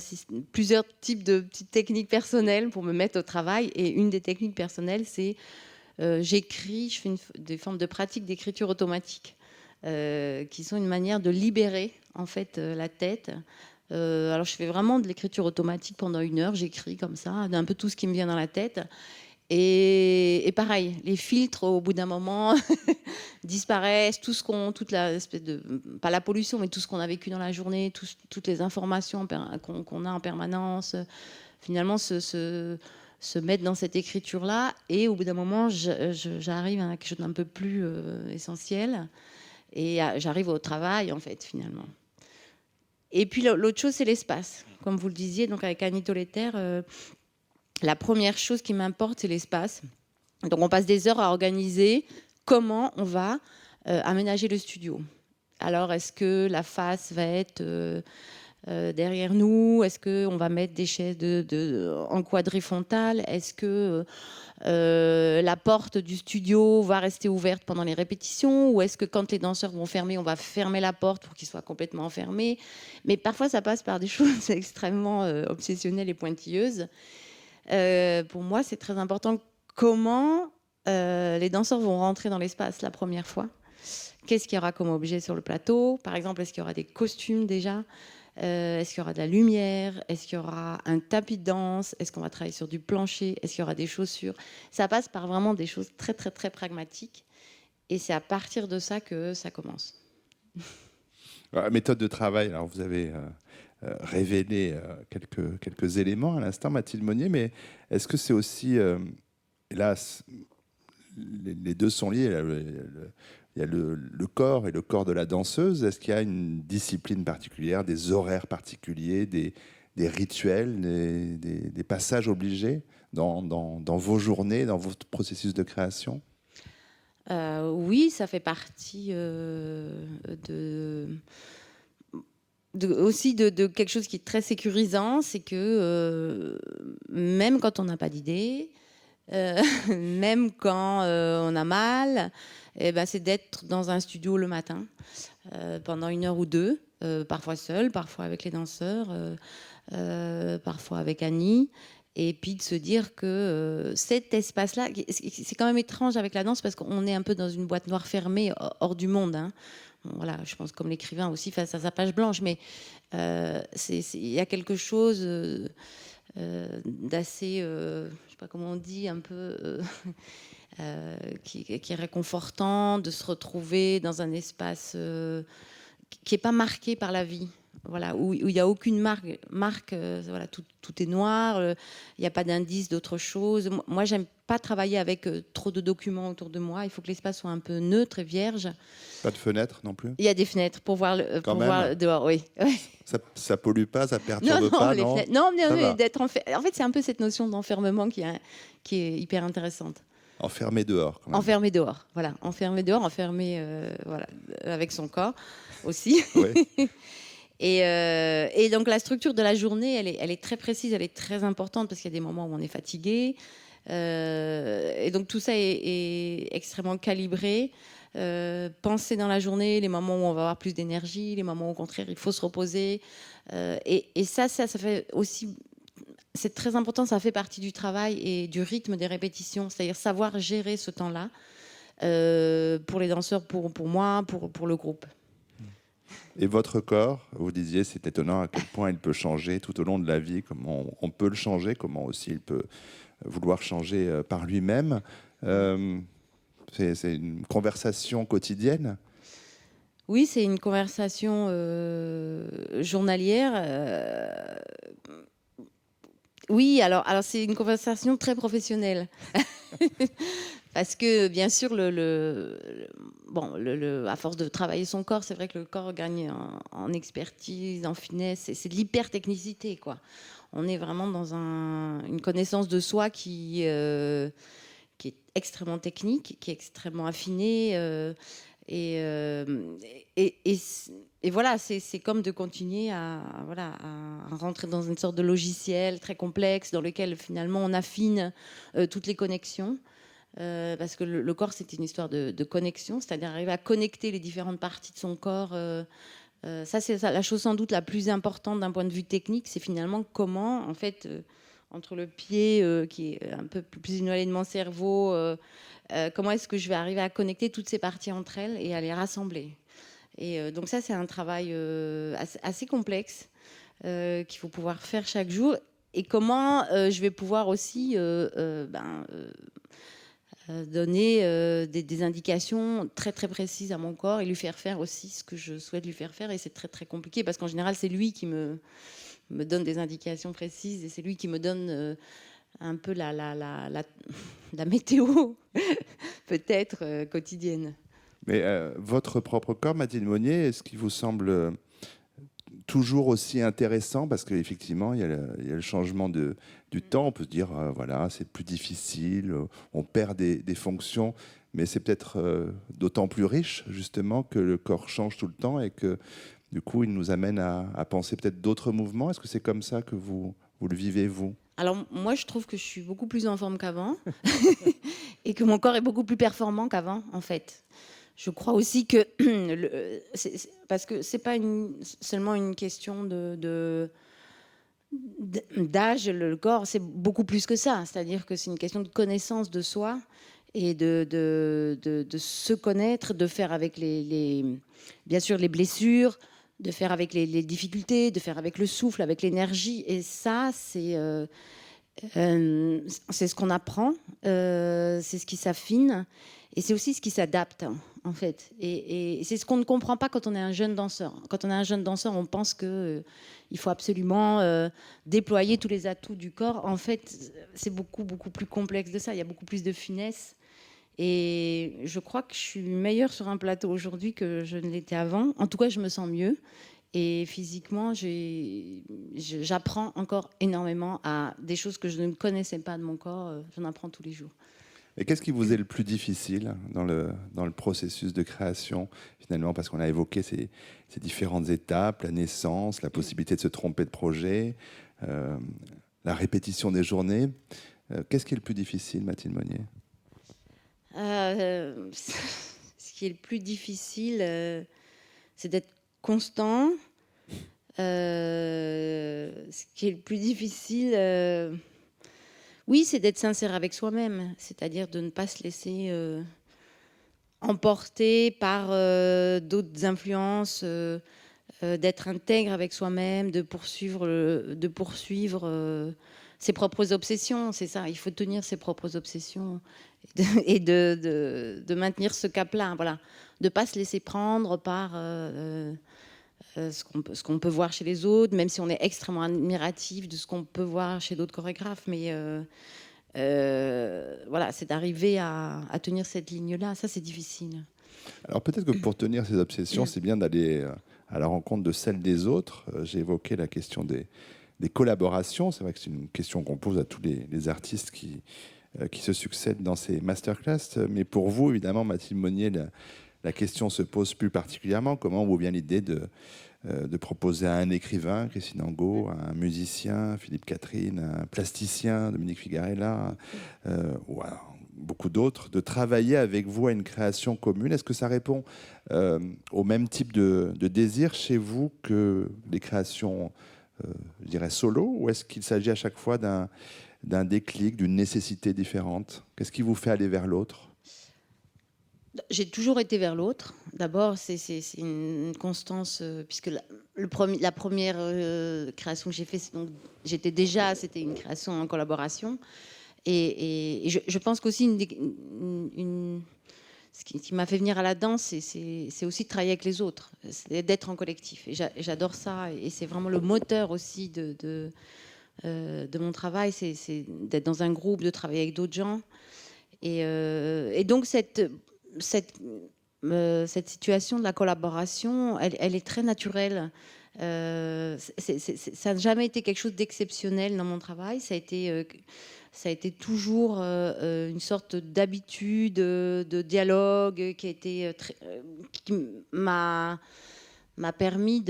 S2: plusieurs types de petites techniques personnelles pour me mettre au travail. Et une des techniques personnelles, c'est j'écris, je fais des formes de pratiques d'écriture automatique qui sont une manière de libérer en fait la tête. Alors, je fais vraiment de l'écriture automatique pendant 1 heure. J'écris comme ça, un peu tout ce qui me vient dans la tête. Et pareil, les filtres au bout d'un moment disparaissent, toute la espèce de, pas la pollution, mais tout ce qu'on a vécu dans la journée, toutes les informations qu'on a en permanence, finalement se mettre dans cette écriture-là. Et au bout d'un moment, j'arrive à quelque chose d'un peu plus essentiel, et j'arrive au travail en fait finalement. Et puis l'autre chose, c'est l'espace, comme vous le disiez. Donc avec Annie Toletter, la première chose qui m'importe, c'est l'espace. Donc, on passe des heures à organiser comment on va aménager le studio. Alors, est-ce que la face va être derrière nous? Est-ce qu'on va mettre des chaises en quadrifrontale? Est-ce que la porte du studio va rester ouverte pendant les répétitions? Ou est-ce que quand les danseurs vont fermer, on va fermer la porte pour qu'ils soient complètement fermés? Mais parfois, ça passe par des choses extrêmement obsessionnelles et pointilleuses. Pour moi, c'est très important comment les danseurs vont rentrer dans l'espace la première fois. Qu'est-ce qu'il y aura comme objet sur le plateau? Par exemple, est-ce qu'il y aura des costumes déjà? Est-ce qu'il y aura de la lumière? Est-ce qu'il y aura un tapis de danse? Est-ce qu'on va travailler sur du plancher? Est-ce qu'il y aura des chaussures? Ça passe par vraiment des choses très, très, très pragmatiques. Et c'est à partir de ça que ça commence.
S1: La méthode de travail, alors vous avez révélé quelques éléments à l'instant, Mathilde Monnier, mais est-ce que c'est aussi, hélas, les deux sont liés, il y a le corps et le corps de la danseuse. Est-ce qu'il y a une discipline particulière, des horaires particuliers, des rituels, des passages obligés dans vos journées, dans votre processus de création?
S2: Oui, ça fait partie aussi de quelque chose qui est très sécurisant, c'est que même quand on n'a pas d'idée, même quand on a mal, eh ben, c'est d'être dans un studio le matin pendant 1 heure ou 2, parfois seul, parfois avec les danseurs, parfois avec Annie. Et puis de se dire que cet espace-là, c'est quand même étrange avec la danse parce qu'on est un peu dans une boîte noire fermée, hors du monde. Hein. Voilà, je pense comme l'écrivain aussi face à sa page blanche, mais il y a quelque chose d'assez, je sais pas comment on dit, un peu qui est réconfortant de se retrouver dans un espace qui n'est pas marqué par la vie. Voilà, où il n'y a aucune marque voilà, tout est noir, il n'y a pas d'indice d'autre chose. Moi, j'aime pas travailler avec trop de documents autour de moi. Il faut que l'espace soit un peu neutre et vierge.
S1: Pas de fenêtres non plus?
S2: Il y a des fenêtres pour voir, dehors, oui.
S1: Ça pollue pas, ça perturbe pas,
S2: les
S1: non?
S2: fenêtres. Non, mais d'être en fait, c'est un peu cette notion d'enfermement qui est hyper intéressante.
S1: Enfermé dehors, quand même.
S2: Enfermé dehors, voilà. Enfermé dehors, enfermé voilà, avec son corps aussi.
S1: Oui.
S2: Et donc la structure de la journée, elle est très précise, elle est très importante parce qu'il y a des moments où on est fatigué. Et donc tout ça est extrêmement calibré. Penser dans la journée les moments où on va avoir plus d'énergie, les moments où au contraire il faut se reposer. Et ça fait aussi... C'est très important, ça fait partie du travail et du rythme des répétitions, c'est-à-dire savoir gérer ce temps-là pour les danseurs, pour moi, pour le groupe.
S1: Et votre corps, vous disiez, c'est étonnant à quel point il peut changer tout au long de la vie, comment on peut le changer, comment aussi il peut vouloir changer par lui-même. C'est une conversation quotidienne?
S2: Oui, c'est une conversation journalière. Oui, alors c'est une conversation très professionnelle. Parce que, bien sûr, à force de travailler son corps, c'est vrai que le corps gagne en expertise, en finesse. C'est de l'hyper-technicité, quoi. On est vraiment dans une connaissance de soi qui est extrêmement technique, qui est extrêmement affinée. Et voilà, c'est comme de continuer à rentrer dans une sorte de logiciel très complexe dans lequel finalement on affine toutes les connexions. Parce que le corps, c'est une histoire de connexion, c'est-à-dire arriver à connecter les différentes parties de son corps. Ça, c'est la chose sans doute la plus importante d'un point de vue technique, c'est finalement comment, en fait, entre le pied qui est un peu plus éloigné de mon cerveau, comment est-ce que je vais arriver à connecter toutes ces parties entre elles et à les rassembler. Et donc ça, c'est un travail assez complexe qu'il faut pouvoir faire chaque jour. Et comment je vais pouvoir aussi donner des indications très très précises à mon corps et lui faire faire aussi ce que je souhaite lui faire faire. Et c'est très très compliqué parce qu'en général, c'est lui qui me donne des indications précises et c'est lui qui me donne un peu la météo peut-être quotidienne.
S1: Mais votre propre corps, Mathilde Monnier, est-ce qu'il vous semble toujours aussi intéressant? Parce qu'effectivement, il y a le changement du temps. On peut se dire, voilà, c'est plus difficile, on perd des fonctions. Mais c'est peut-être d'autant plus riche, justement, que le corps change tout le temps et que Du coup, il nous amène à penser peut-être d'autres mouvements. Est-ce que c'est comme ça que vous le vivez, vous?
S2: Alors moi, je trouve que je suis beaucoup plus en forme qu'avant et que mon corps est beaucoup plus performant qu'avant, en fait. Je crois aussi que parce que c'est pas seulement une question d'âge, le corps, c'est beaucoup plus que ça. C'est-à-dire que c'est une question de connaissance de soi et de se connaître, de faire avec bien sûr les blessures, de faire avec les difficultés, de faire avec le souffle, avec l'énergie. Et ça, c'est ce qu'on apprend, c'est ce qui s'affine et c'est aussi ce qui s'adapte en fait. Et c'est ce qu'on ne comprend pas quand on est un jeune danseur. Quand on est un jeune danseur, on pense que il faut absolument déployer tous les atouts du corps. En fait, c'est beaucoup plus complexe de ça. Il y a beaucoup plus de finesse. Et je crois que je suis meilleure sur un plateau aujourd'hui que je ne l'étais avant. En tout cas, je me sens mieux. Et physiquement, j'apprends encore énormément à des choses que je ne connaissais pas de mon corps. J'en apprends tous les jours.
S1: Et qu'est-ce qui vous est le plus difficile dans le processus de création, finalement, parce qu'on a évoqué ces différentes étapes, la naissance, la possibilité de se tromper de projet, la répétition des journées. Qu'est-ce qui est le plus difficile, Mathilde Monnier?
S2: Ce qui est le plus difficile, c'est d'être constant. Ce qui est le plus difficile, oui, c'est d'être sincère avec soi-même, c'est-à-dire de ne pas se laisser emporter par d'autres influences, d'être intègre avec soi-même, de poursuivre ses propres obsessions. C'est ça, il faut tenir ses propres obsessions et de maintenir ce cap-là. Voilà, de ne pas se laisser prendre par ce qu'on peut voir chez les autres, même si on est extrêmement admiratif de ce qu'on peut voir chez d'autres chorégraphes. Mais voilà, c'est d'arriver à tenir cette ligne-là. Ça, c'est difficile.
S1: Alors peut-être que pour tenir ces obsessions, c'est bien d'aller à la rencontre de celles des autres. J'ai évoqué la question des collaborations. C'est vrai que c'est une question qu'on pose à tous les artistes qui se succèdent dans ces masterclass. Mais pour vous, évidemment, Mathilde Monnier, la question se pose plus particulièrement. Comment vous vient l'idée de proposer à un écrivain, Christine Angot, à un musicien, Philippe Catherine, à un plasticien, Dominique Figarella, ou à beaucoup d'autres, de travailler avec vous à une création commune? Est-ce que ça répond au même type de désir chez vous que les créations, je dirais, solo, ou est-ce qu'il s'agit à chaque fois d'un déclic, d'une nécessité différente? Qu'est-ce qui vous fait aller vers l'autre?
S2: J'ai toujours été vers l'autre. D'abord, c'est une constance, puisque la première création que j'ai faite, c'était une création en collaboration. Et je pense qu'aussi, ce qui m'a fait venir à la danse, c'est aussi de travailler avec les autres, d'être en collectif. Et j'adore ça. Et c'est vraiment le moteur aussi de mon travail, c'est d'être dans un groupe, de travailler avec d'autres gens. Et donc, cette situation de la collaboration, elle est très naturelle. Ça n'a jamais été quelque chose d'exceptionnel dans mon travail. Ça a été toujours une sorte d'habitude, de dialogue qui a été qui m'a permis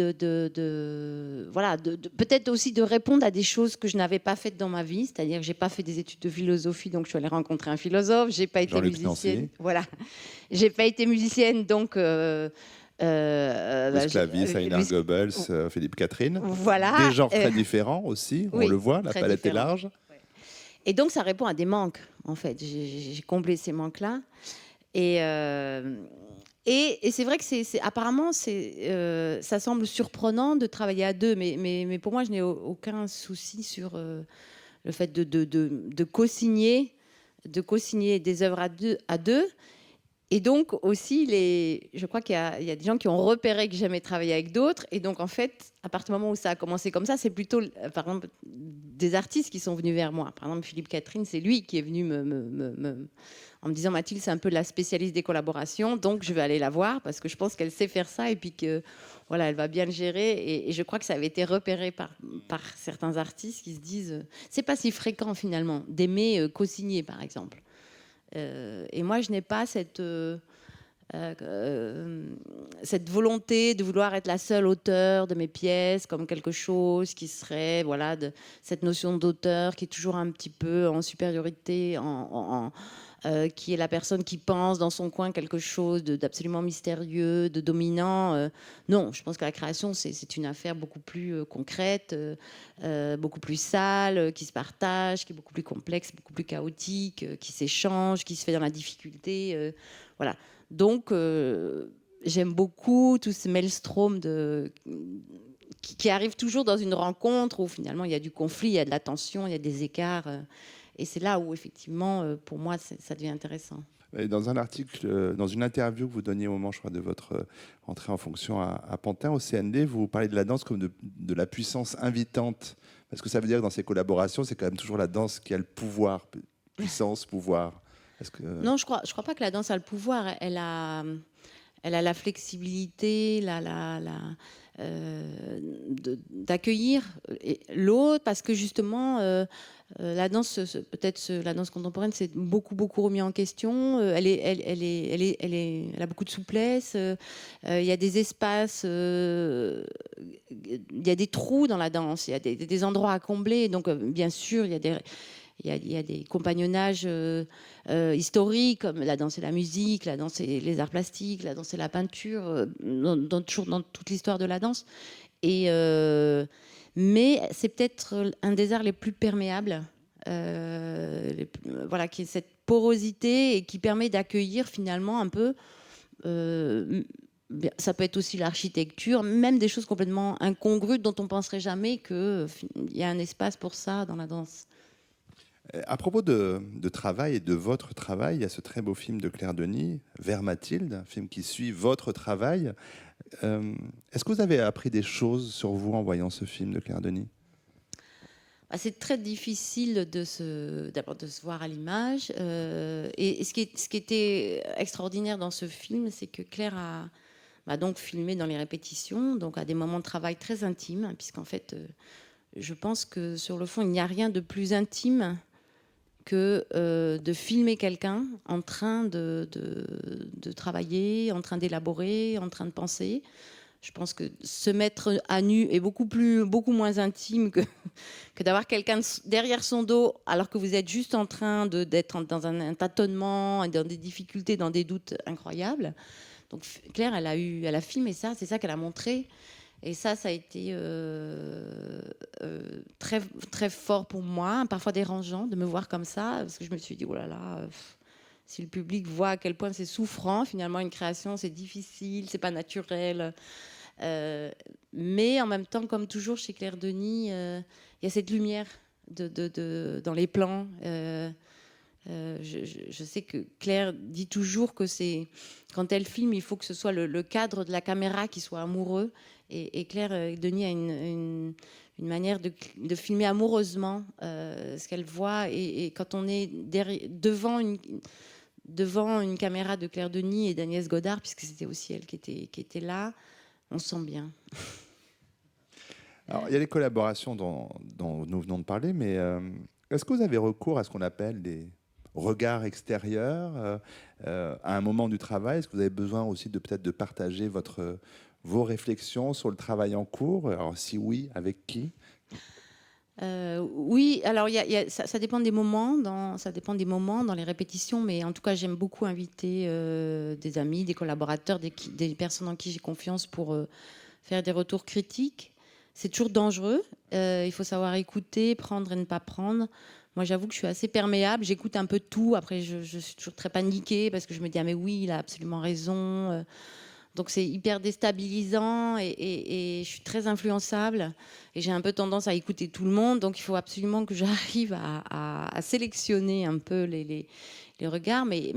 S2: voilà, peut-être aussi de répondre à des choses que je n'avais pas faites dans ma vie. C'est-à-dire que j'ai pas fait des études de philosophie, donc je suis allée rencontrer un philosophe. J'ai pas été musicienne. Voilà, j'ai pas été musicienne, donc.
S1: Sclavis, Heiner Goebbels, Philippe Catherine.
S2: Voilà.
S1: Des genres très différents aussi, on le voit, la palette est large.
S2: Et donc ça répond à des manques, en fait. J'ai comblé ces manques-là. Et c'est vrai que apparemment, ça semble surprenant de travailler à deux, mais pour moi, je n'ai aucun souci sur le fait de co-signer des œuvres à deux. Et donc aussi, je crois qu'il y a des gens qui ont repéré que j'aimais travailler avec d'autres. Et donc, en fait, à partir du moment où ça a commencé comme ça, c'est plutôt, par exemple, des artistes qui sont venus vers moi. Par exemple, Philippe Catherine, c'est lui qui est venu en me disant, Mathilde, c'est un peu la spécialiste des collaborations, donc je vais aller la voir parce que je pense qu'elle sait faire ça et puis que voilà, elle va bien le gérer. Et je crois que ça avait été repéré par certains artistes qui se disent, c'est pas si fréquent finalement d'aimer co-signer, par exemple. Et moi, je n'ai pas cette cette volonté de vouloir être la seule auteure de mes pièces, comme quelque chose qui serait, voilà, cette notion d'auteur qui est toujours un petit peu en supériorité, qui est la personne qui pense dans son coin quelque chose d'absolument mystérieux, de dominant. Non, je pense que la création, c'est une affaire beaucoup plus concrète, beaucoup plus sale, qui se partage, qui est beaucoup plus complexe, beaucoup plus chaotique, qui s'échange, qui se fait dans la difficulté. Voilà. Donc, j'aime beaucoup tout ce maelstrom qui arrive toujours dans une rencontre où finalement il y a du conflit, il y a de la tension, il y a des écarts. Et c'est là où, effectivement, pour moi, ça devient intéressant.
S1: Et dans un article, dans une interview que vous donniez au moment, je crois, de votre entrée en fonction à Pantin, au CND, vous parlez de la danse comme de la puissance invitante. Parce que ça veut dire que dans ces collaborations, c'est quand même toujours la danse qui a le pouvoir, puissance, pouvoir.
S2: Non, je crois pas que la danse a le pouvoir. Elle a la flexibilité, d'accueillir l'autre, parce que justement, la danse, la danse contemporaine, c'est beaucoup remis en question. Elle a beaucoup de souplesse. Il y a des espaces, il y a des trous dans la danse. Il y a des endroits à combler. Donc, bien sûr, il y a des compagnonnages historiques, comme la danse et la musique, la danse et les arts plastiques, la danse et la peinture, toujours dans toute l'histoire de la danse. Mais c'est peut-être un des arts les plus perméables, voilà, qui est cette porosité et qui permet d'accueillir finalement un peu. Ça peut être aussi l'architecture, même des choses complètement incongrues dont on ne penserait jamais qu'il y a un espace pour ça dans la danse.
S1: À propos de travail et de votre travail, il y a ce très beau film de Claire Denis, Vers Mathilde, un film qui suit votre travail. Est-ce que vous avez appris des choses sur vous en voyant ce film de Claire Denis ?
S2: C'est très difficile d'abord de se voir à l'image. Et ce qui était extraordinaire dans ce film, c'est que Claire m'a donc filmé dans les répétitions, donc à des moments de travail très intimes, puisqu'en fait, je pense que sur le fond, il n'y a rien de plus intime que de filmer quelqu'un en train de travailler, en train d'élaborer, en train de penser. Je pense que se mettre à nu est beaucoup moins intime que d'avoir quelqu'un derrière son dos alors que vous êtes juste en train d'être dans un tâtonnement, dans des difficultés, dans des doutes incroyables. Donc Claire, elle a filmé ça, c'est ça qu'elle a montré. Et ça a été très, très fort pour moi, parfois dérangeant de me voir comme ça, parce que je me suis dit, oh là là, si le public voit à quel point c'est souffrant, finalement, une création, c'est difficile, c'est pas naturel. Mais en même temps, comme toujours chez Claire Denis, il y a cette lumière dans les plans. Je sais que Claire dit toujours que quand elle filme, il faut que ce soit le cadre de la caméra qui soit amoureux. Et Claire Denis a une manière de filmer amoureusement ce qu'elle voit. Et quand on est devant une caméra de Claire Denis et d'Agnès Godard, puisque c'était aussi elle qui était là, on se sent bien.
S1: Alors, il y a les collaborations dont nous venons de parler, mais est-ce que vous avez recours à ce qu'on appelle des regards extérieurs à un moment du travail? Est-ce que vous avez besoin aussi peut-être de partager vos réflexions sur le travail en cours? Alors, si oui, avec qui?
S2: Oui, alors ça dépend des moments, dans les répétitions, mais en tout cas j'aime beaucoup inviter des amis, des collaborateurs, des personnes en qui j'ai confiance pour faire des retours critiques. C'est toujours dangereux, il faut savoir écouter, prendre et ne pas prendre. Moi j'avoue que je suis assez perméable, j'écoute un peu tout, après je suis toujours très paniquée parce que je me dis ah mais oui il a absolument raison. Donc c'est hyper déstabilisant et je suis très influençable et j'ai un peu tendance à écouter tout le monde. Donc il faut absolument que j'arrive à sélectionner un peu les regards. Mais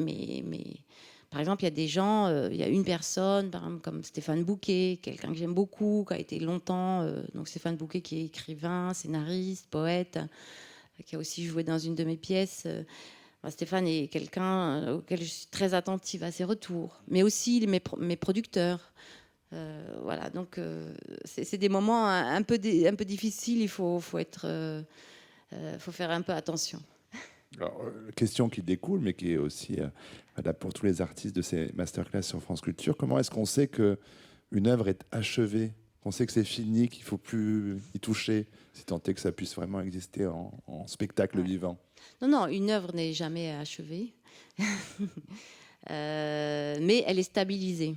S2: par exemple, il y a des gens, il y a une personne, par exemple, comme Stéphane Bouquet, quelqu'un que j'aime beaucoup, qui a été longtemps. Donc Stéphane Bouquet qui est écrivain, scénariste, poète, qui a aussi joué dans une de mes pièces. Stéphane est quelqu'un auquel je suis très attentive à ses retours, mais aussi mes producteurs. Voilà, donc c'est des moments un peu difficiles. Il faut faire un peu attention.
S1: Alors, question qui découle, mais qui est aussi valable pour tous les artistes de ces masterclass sur France Culture. Comment est-ce qu'on sait qu'une œuvre est achevée, qu'on sait que c'est fini, qu'il ne faut plus y toucher, si tant est que ça puisse vraiment exister en spectacle
S2: Ouais.
S1: vivant?
S2: Non, une œuvre n'est jamais achevée, mais elle est stabilisée.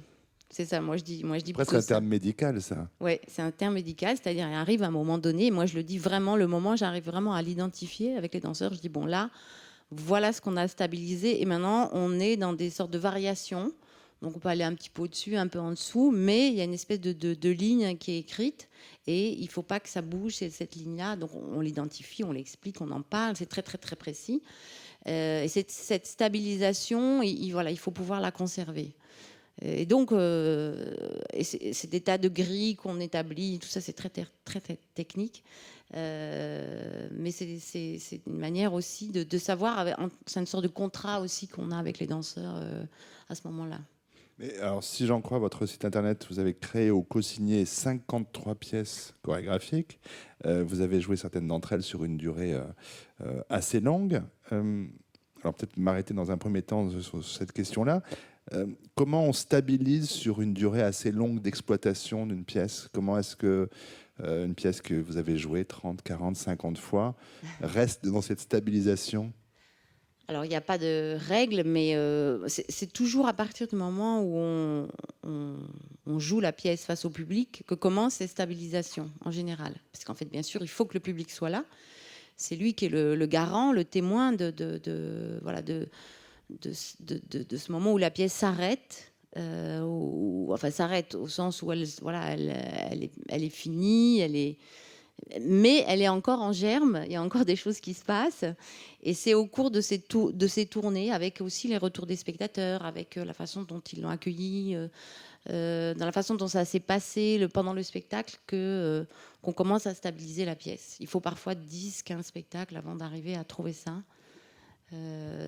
S2: C'est ça, moi je dis
S1: Presque
S2: plutôt
S1: un
S2: ça.
S1: terme médical, ça.
S2: Ouais, c'est un terme médical, c'est-à-dire il arrive à un moment donné, et moi je le dis vraiment, le moment, j'arrive vraiment à l'identifier avec les danseurs. Je dis bon là, voilà ce qu'on a stabilisé, et maintenant on est dans des sortes de variations. Donc on peut aller un petit peu au-dessus, un peu en dessous, mais il y a une espèce de ligne qui est écrite, et il ne faut pas que ça bouge, cette ligne-là. Donc on l'identifie, on l'explique, on en parle, c'est très très très précis. Et cette stabilisation, voilà, il faut pouvoir la conserver. Et donc, c'est des tas de grilles qu'on établit, tout ça, c'est très, très, très technique. Mais c'est une manière aussi de savoir, c'est une sorte de contrat aussi qu'on a avec les danseurs à ce moment-là.
S1: Mais alors, si j'en crois votre site internet, vous avez créé ou co-signé 53 pièces chorégraphiques. Vous avez joué certaines d'entre elles sur une durée assez longue. Alors peut-être m'arrêter dans un premier temps sur cette question-là. Comment on stabilise sur une durée assez longue d'exploitation d'une pièce? Comment est-ce que une pièce que vous avez jouée 30, 40, 50 fois reste dans cette stabilisation?
S2: Alors, il n'y a pas de règle, mais c'est toujours à partir du moment où on joue la pièce face au public que commencent ces stabilisations, en général. Parce qu'en fait, bien sûr, il faut que le public soit là. C'est lui qui est le garant, le témoin voilà, de ce moment où la pièce s'arrête. Enfin, s'arrête au sens où voilà, elle est finie, mais elle est encore en germe, il y a encore des choses qui se passent. Et c'est au cours de ces tournées, avec aussi les retours des spectateurs, avec la façon dont ils l'ont accueilli, dans la façon dont ça s'est passé pendant le spectacle, qu'on commence à stabiliser la pièce. Il faut parfois 10, 15 spectacles avant d'arriver à trouver ça.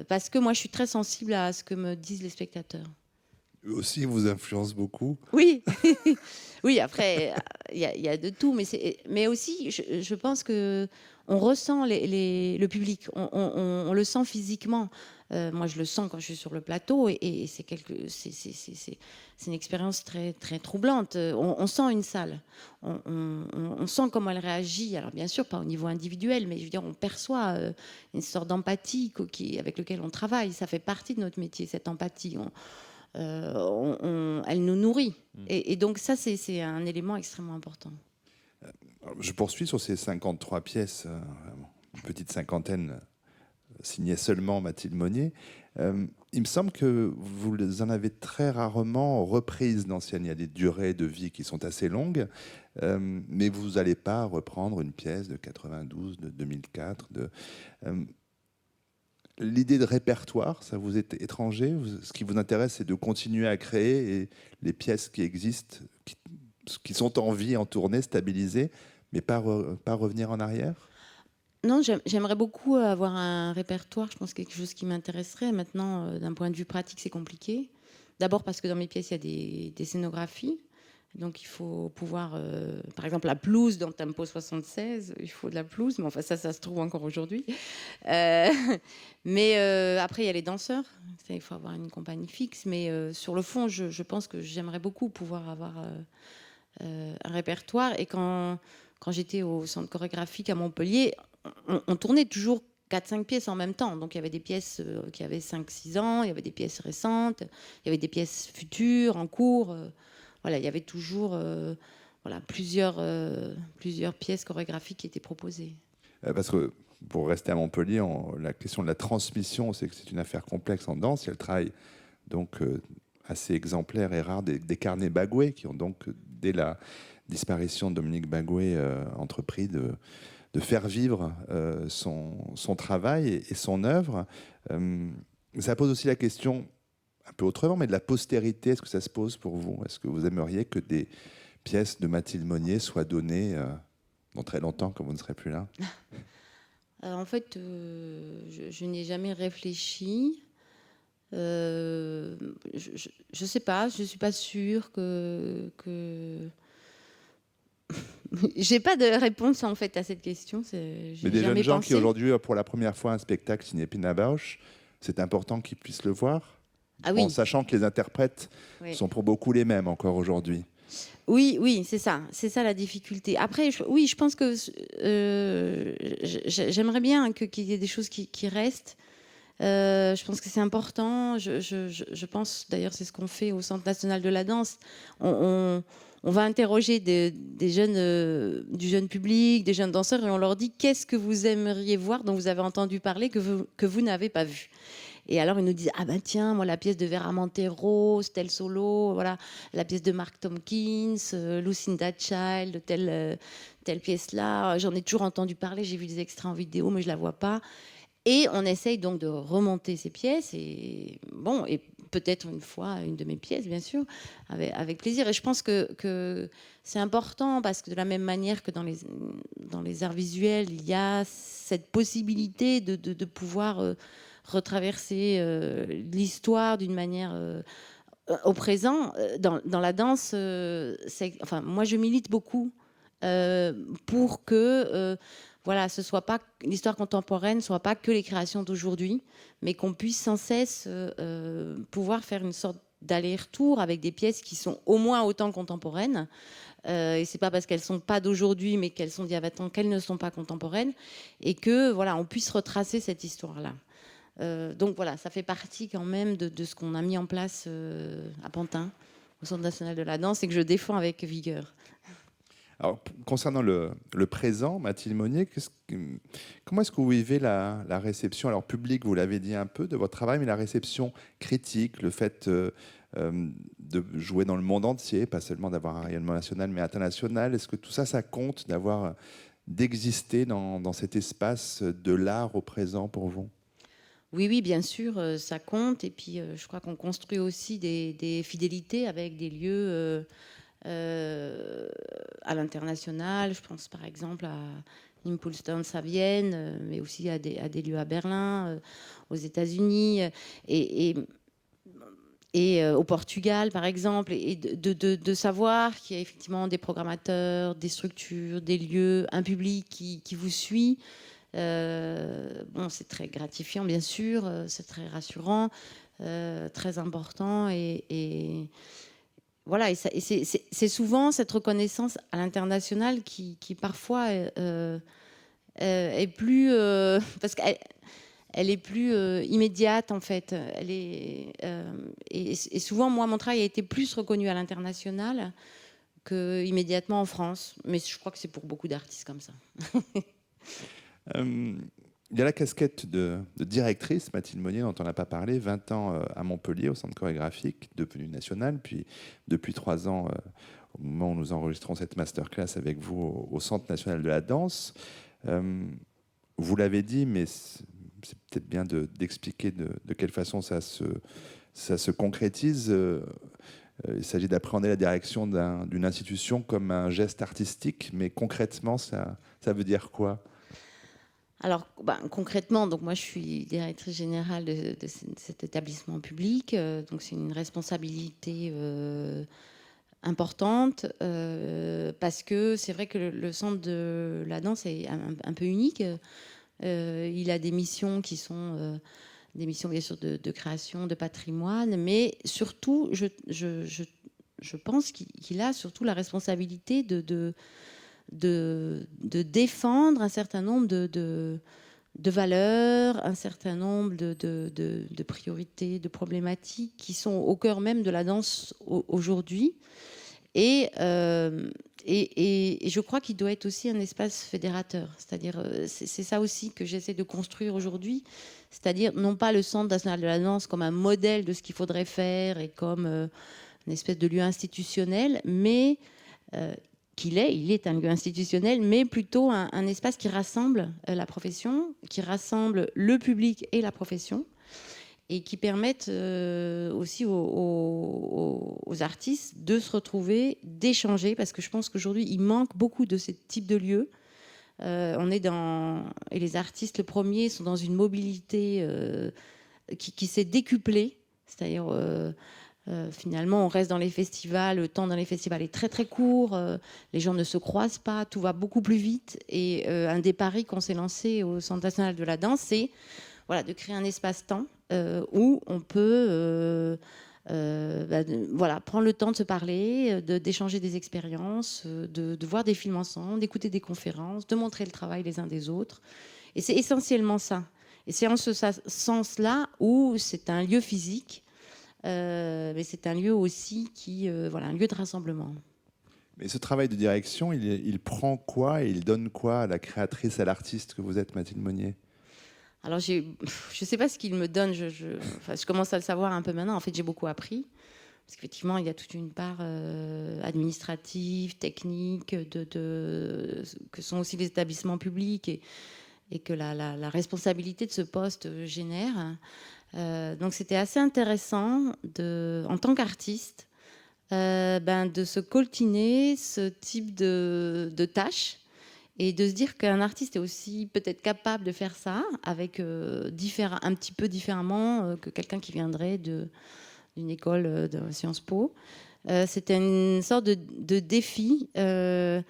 S2: Parce que moi, je suis très sensible à ce que me disent les spectateurs.
S1: Eux aussi vous influence beaucoup.
S2: Oui, oui. Après, il y a de tout, mais aussi, je pense que on ressent le public, on le sent physiquement. Moi, je le sens quand je suis sur le plateau, et c'est une expérience très très troublante. On sent une salle, on sent comment elle réagit. Alors bien sûr, pas au niveau individuel, mais je veux dire, on perçoit une sorte d'empathie avec lequel on travaille. Ça fait partie de notre métier, cette empathie. Elle nous nourrit. Et donc ça, c'est un élément extrêmement important.
S1: Alors, je poursuis sur ces 53 pièces, une petite cinquantaine signées seulement Mathilde Monnier. Il me semble que vous en avez très rarement reprises d'anciennes. Il y a des durées de vie qui sont assez longues, mais vous n'allez pas reprendre une pièce de 92, de 2004. L'idée de répertoire, ça vous est étranger? Ce qui vous intéresse, c'est de continuer à créer, et les pièces qui existent, qui sont en vie, en tournée, stabilisées, mais pas revenir en arrière?
S2: Non, j'aimerais beaucoup avoir un répertoire. Je pense que c'est quelque chose qui m'intéresserait. Maintenant, d'un point de vue pratique, c'est compliqué. D'abord parce que dans mes pièces, il y a des scénographies. Donc il faut pouvoir, par exemple, la pelouse dans Tempo 76, il faut de la pelouse, mais enfin ça se trouve encore aujourd'hui. Euh, mais après, il y a les danseurs, ça, il faut avoir une compagnie fixe. Mais sur le fond, je pense que j'aimerais beaucoup pouvoir avoir un répertoire. Et quand j'étais au centre chorégraphique à Montpellier, on tournait toujours 4-5 pièces en même temps. Donc il y avait des pièces qui avaient 5-6 ans, il y avait des pièces récentes, il y avait des pièces futures, en cours. Voilà, il y avait toujours voilà, plusieurs pièces chorégraphiques qui étaient proposées.
S1: Parce que pour rester à Montpellier, la question de la transmission, c'est que c'est une affaire complexe en danse. Il y a le travail donc assez exemplaire et rare des carnets Bagoué, qui ont donc, dès la disparition de Dominique Bagoué, entrepris de faire vivre son travail et son œuvre. Ça pose aussi la question, un peu autrement, mais de la postérité. Est-ce que ça se pose pour vous? Est-ce que vous aimeriez que des pièces de Mathilde Monnier soient données dans très longtemps, quand vous ne serez plus là?
S2: En fait, je n'y ai jamais réfléchi. Je sais pas, je suis pas sûre que J'ai pas de réponse en fait à cette question.
S1: Mais des jeunes gens qui aujourd'hui, pour la première fois, un spectacle signé Pina Bausch, c'est important qu'ils puissent le voir, en sachant que les interprètes sont pour beaucoup les mêmes encore aujourd'hui.
S2: Oui, c'est ça la difficulté. Après, je pense que j'aimerais bien qu'il y ait des choses qui restent. Je pense que c'est important. Je pense, d'ailleurs, c'est ce qu'on fait au Centre national de la danse. On va interroger des jeunes, du jeune public, des jeunes danseurs, et on leur dit qu'est-ce que vous aimeriez voir, dont vous avez entendu parler, que vous n'avez pas vu. Et alors ils nous disent ah ben tiens, moi la pièce de Vera Montero, tel solo, voilà, la pièce de Mark Tompkins, Lucinda Child, telle pièce là, j'en ai toujours entendu parler, j'ai vu des extraits en vidéo, mais je la vois pas. Et on essaye donc de remonter ces pièces et bon, et peut-être une fois une de mes pièces, bien sûr, avec plaisir. Et je pense que c'est important parce que de la même manière que dans les arts visuels, il y a cette possibilité de pouvoir retraverser l'histoire d'une manière au présent. Dans la danse, enfin, moi je milite beaucoup pour que voilà, ce soit pas l'histoire contemporaine, soit pas que les créations d'aujourd'hui, mais qu'on puisse sans cesse pouvoir faire une sorte d'aller-retour avec des pièces qui sont au moins autant contemporaines. Et c'est pas parce qu'elles sont pas d'aujourd'hui, mais qu'elles sont d'il y a 20 ans qu'elles ne sont pas contemporaines, et que voilà, on puisse retracer cette histoire-là. Donc voilà, ça fait partie quand même de ce qu'on a mis en place à Pantin, au Centre national de la danse, et que je défends avec vigueur.
S1: Alors, concernant le présent, Mathilde Monnier, comment est-ce que vous vivez la réception, alors publique, vous l'avez dit un peu, de votre travail, mais la réception critique, le fait de jouer dans le monde entier, pas seulement d'avoir un rayonnement national, mais international. Est-ce que tout ça, ça compte d'exister dans cet espace de l'art au présent pour vous?
S2: Oui, bien sûr, ça compte. Et puis, je crois qu'on construit aussi des fidélités avec des lieux à l'international. Je pense par exemple à Impulsdance à Vienne, mais aussi à des lieux à Berlin, aux États-Unis et au Portugal, par exemple, et de savoir qu'il y a effectivement des programmateurs, des structures, des lieux, un public qui vous suit. Bon, c'est très gratifiant, bien sûr, c'est très rassurant, très important, et voilà, et c'est souvent cette reconnaissance à l'international qui parfois est plus parce qu'elle est plus immédiate en fait. Elle est et souvent moi mon travail a été plus reconnu à l'international que immédiatement en France, mais je crois que c'est pour beaucoup d'artistes comme ça.
S1: Il y a la casquette de directrice, Mathilde Monnier, dont on n'a pas parlé, 20 ans à Montpellier, au Centre chorégraphique, devenu national, puis depuis 3 ans, au moment où nous enregistrons cette masterclass avec vous, au Centre national de la danse. Vous l'avez dit, mais c'est peut-être bien d'expliquer de quelle façon ça se concrétise. Il s'agit d'appréhender la direction d'une institution comme un geste artistique, mais concrètement, ça veut dire quoi ?
S2: Alors, concrètement, donc moi je suis directrice générale de cet établissement public, donc c'est une responsabilité importante parce que c'est vrai que le centre de la danse est un peu unique. Il a des missions qui sont des missions bien sûr de création, de patrimoine, mais surtout, je pense qu'il a surtout la responsabilité de défendre un certain nombre de valeurs, un certain nombre de priorités, de problématiques qui sont au cœur même de la danse aujourd'hui. Et je crois qu'il doit être aussi un espace fédérateur. C'est-à-dire, c'est ça aussi que j'essaie de construire aujourd'hui. C'est-à-dire, non pas le Centre national de la danse comme un modèle de ce qu'il faudrait faire et comme une espèce de lieu institutionnel, mais il est un lieu institutionnel, mais plutôt un espace qui rassemble la profession, qui rassemble le public et la profession, et qui permettent aussi aux artistes de se retrouver, d'échanger, parce que je pense qu'aujourd'hui, il manque beaucoup de ce type de lieux. Et les artistes, le premier, sont dans une mobilité qui s'est décuplée, c'est-à-dire Finalement, on reste dans les festivals, le temps dans les festivals est très très court, les gens ne se croisent pas, tout va beaucoup plus vite. Et un des paris qu'on s'est lancé au Centre national de la danse, c'est voilà, de créer un espace-temps où on peut voilà, prendre le temps de se parler, d'échanger des expériences, de voir des films ensemble, d'écouter des conférences, de montrer le travail les uns des autres. Et c'est essentiellement ça. Et c'est en ce sens-là où c'est un lieu physique, mais c'est un lieu aussi qui, voilà, un lieu de rassemblement.
S1: Mais ce travail de direction, il prend quoi et il donne quoi à la créatrice, à l'artiste que vous êtes, Mathilde Monnier?
S2: Alors, je ne sais pas ce qu'il me donne. Enfin, je commence à le savoir un peu maintenant. En fait, j'ai beaucoup appris. Parce qu'effectivement, il y a toute une part administrative, technique, que sont aussi les établissements publics et que la responsabilité de ce poste génère. Donc, c'était assez intéressant, en tant qu'artiste, de se coltiner ce type de tâches et de se dire qu'un artiste est aussi peut-être capable de faire ça avec un petit peu différemment que quelqu'un qui viendrait d'une école de Sciences Po. C'était une sorte de défi. Et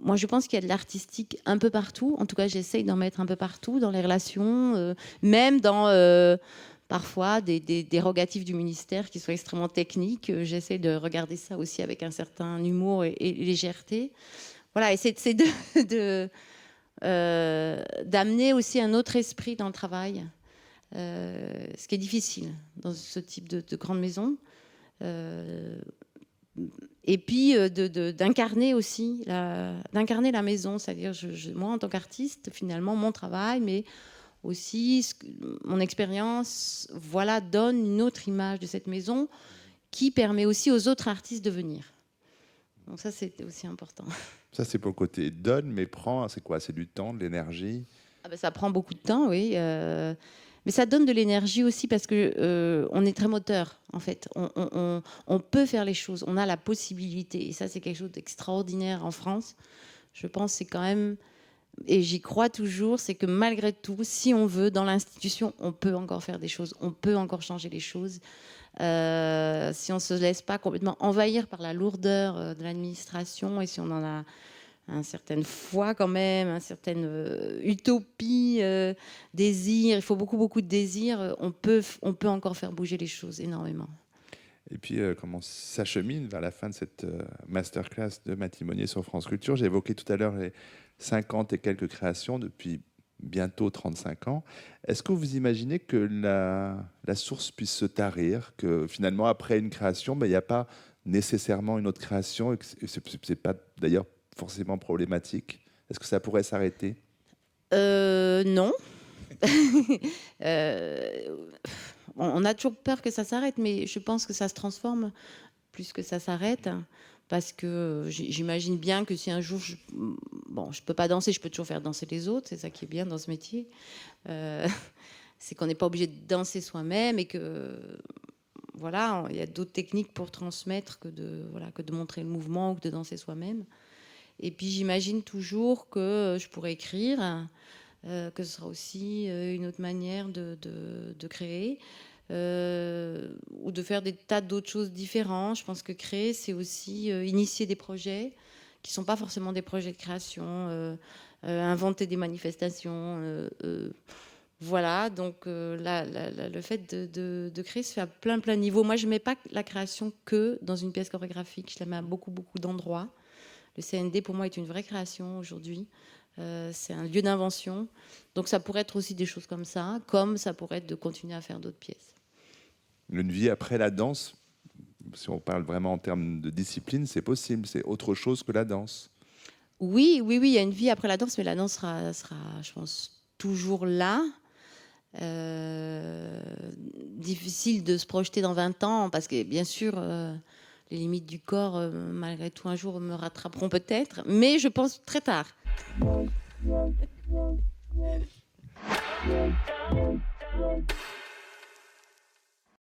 S2: moi, je pense qu'il y a de l'artistique un peu partout. En tout cas, j'essaye d'en mettre un peu partout dans les relations, même dans parfois des dérogatives du ministère qui sont extrêmement techniques. J'essaie de regarder ça aussi avec un certain humour et légèreté. Voilà, et c'est d'amener aussi un autre esprit dans le travail. Ce qui est difficile dans ce type de grande maison. Et puis d'incarner aussi d'incarner la maison, c'est-à-dire moi en tant qu'artiste, finalement mon travail, mais aussi mon expérience, voilà, donne une autre image de cette maison qui permet aussi aux autres artistes de venir. Donc ça, c'était aussi important.
S1: Ça, c'est pour le côté donne, mais prend, c'est quoi? C'est du temps, de l'énergie?
S2: Ça prend beaucoup de temps, oui. Mais ça donne de l'énergie aussi parce que on est très moteur, en fait. On peut faire les choses, on a la possibilité. Et ça, c'est quelque chose d'extraordinaire en France. Je pense que c'est quand même... Et j'y crois toujours, c'est que malgré tout, si on veut, dans l'institution, on peut encore faire des choses, on peut encore changer les choses. Si on ne se laisse pas complètement envahir par la lourdeur de l'administration et si on en a une certaine foi quand même, une certaine utopie, désir, il faut beaucoup, beaucoup de désir, on peut encore faire bouger les choses énormément.
S1: Et puis, comment on s'achemine vers la fin de cette masterclass de Mathilde Monnier sur France Culture. J'ai évoqué tout à l'heure les 50 et quelques créations depuis bientôt 35 ans. Est-ce que vous imaginez que la source puisse se tarir, que finalement, après une création, il n'y a pas nécessairement une autre création et que ce n'est pas d'ailleurs forcément problématique? Est-ce que ça pourrait s'arrêter?
S2: Non. On a toujours peur que ça s'arrête, mais je pense que ça se transforme plus que ça s'arrête. Parce que j'imagine bien que si un jour, je peux pas danser, je peux toujours faire danser les autres. C'est ça qui est bien dans ce métier. C'est qu'on n'est pas obligé de danser soi-même et que voilà, il y a d'autres techniques pour transmettre que de montrer le mouvement ou que de danser soi-même. Et puis j'imagine toujours que je pourrais écrire, que ce sera aussi une autre manière de créer. Ou de faire des tas d'autres choses différentes. Je pense que créer, c'est aussi initier des projets qui ne sont pas forcément des projets de création, inventer des manifestations. Voilà, donc le fait de créer se fait à plein de niveaux. Moi, je ne mets pas la création que dans une pièce chorégraphique. Je la mets à beaucoup d'endroits. Le CND, pour moi, est une vraie création aujourd'hui. C'est un lieu d'invention. Donc ça pourrait être aussi des choses comme ça pourrait être de continuer à faire d'autres pièces.
S1: Une vie après la danse, si on parle vraiment en termes de discipline, c'est possible, c'est autre chose que la danse.
S2: Oui, il y a une vie après la danse, mais la danse sera je pense, toujours là. Difficile de se projeter dans 20 ans, parce que bien sûr, les limites du corps, malgré tout, un jour me rattraperont peut-être, mais je pense très tard.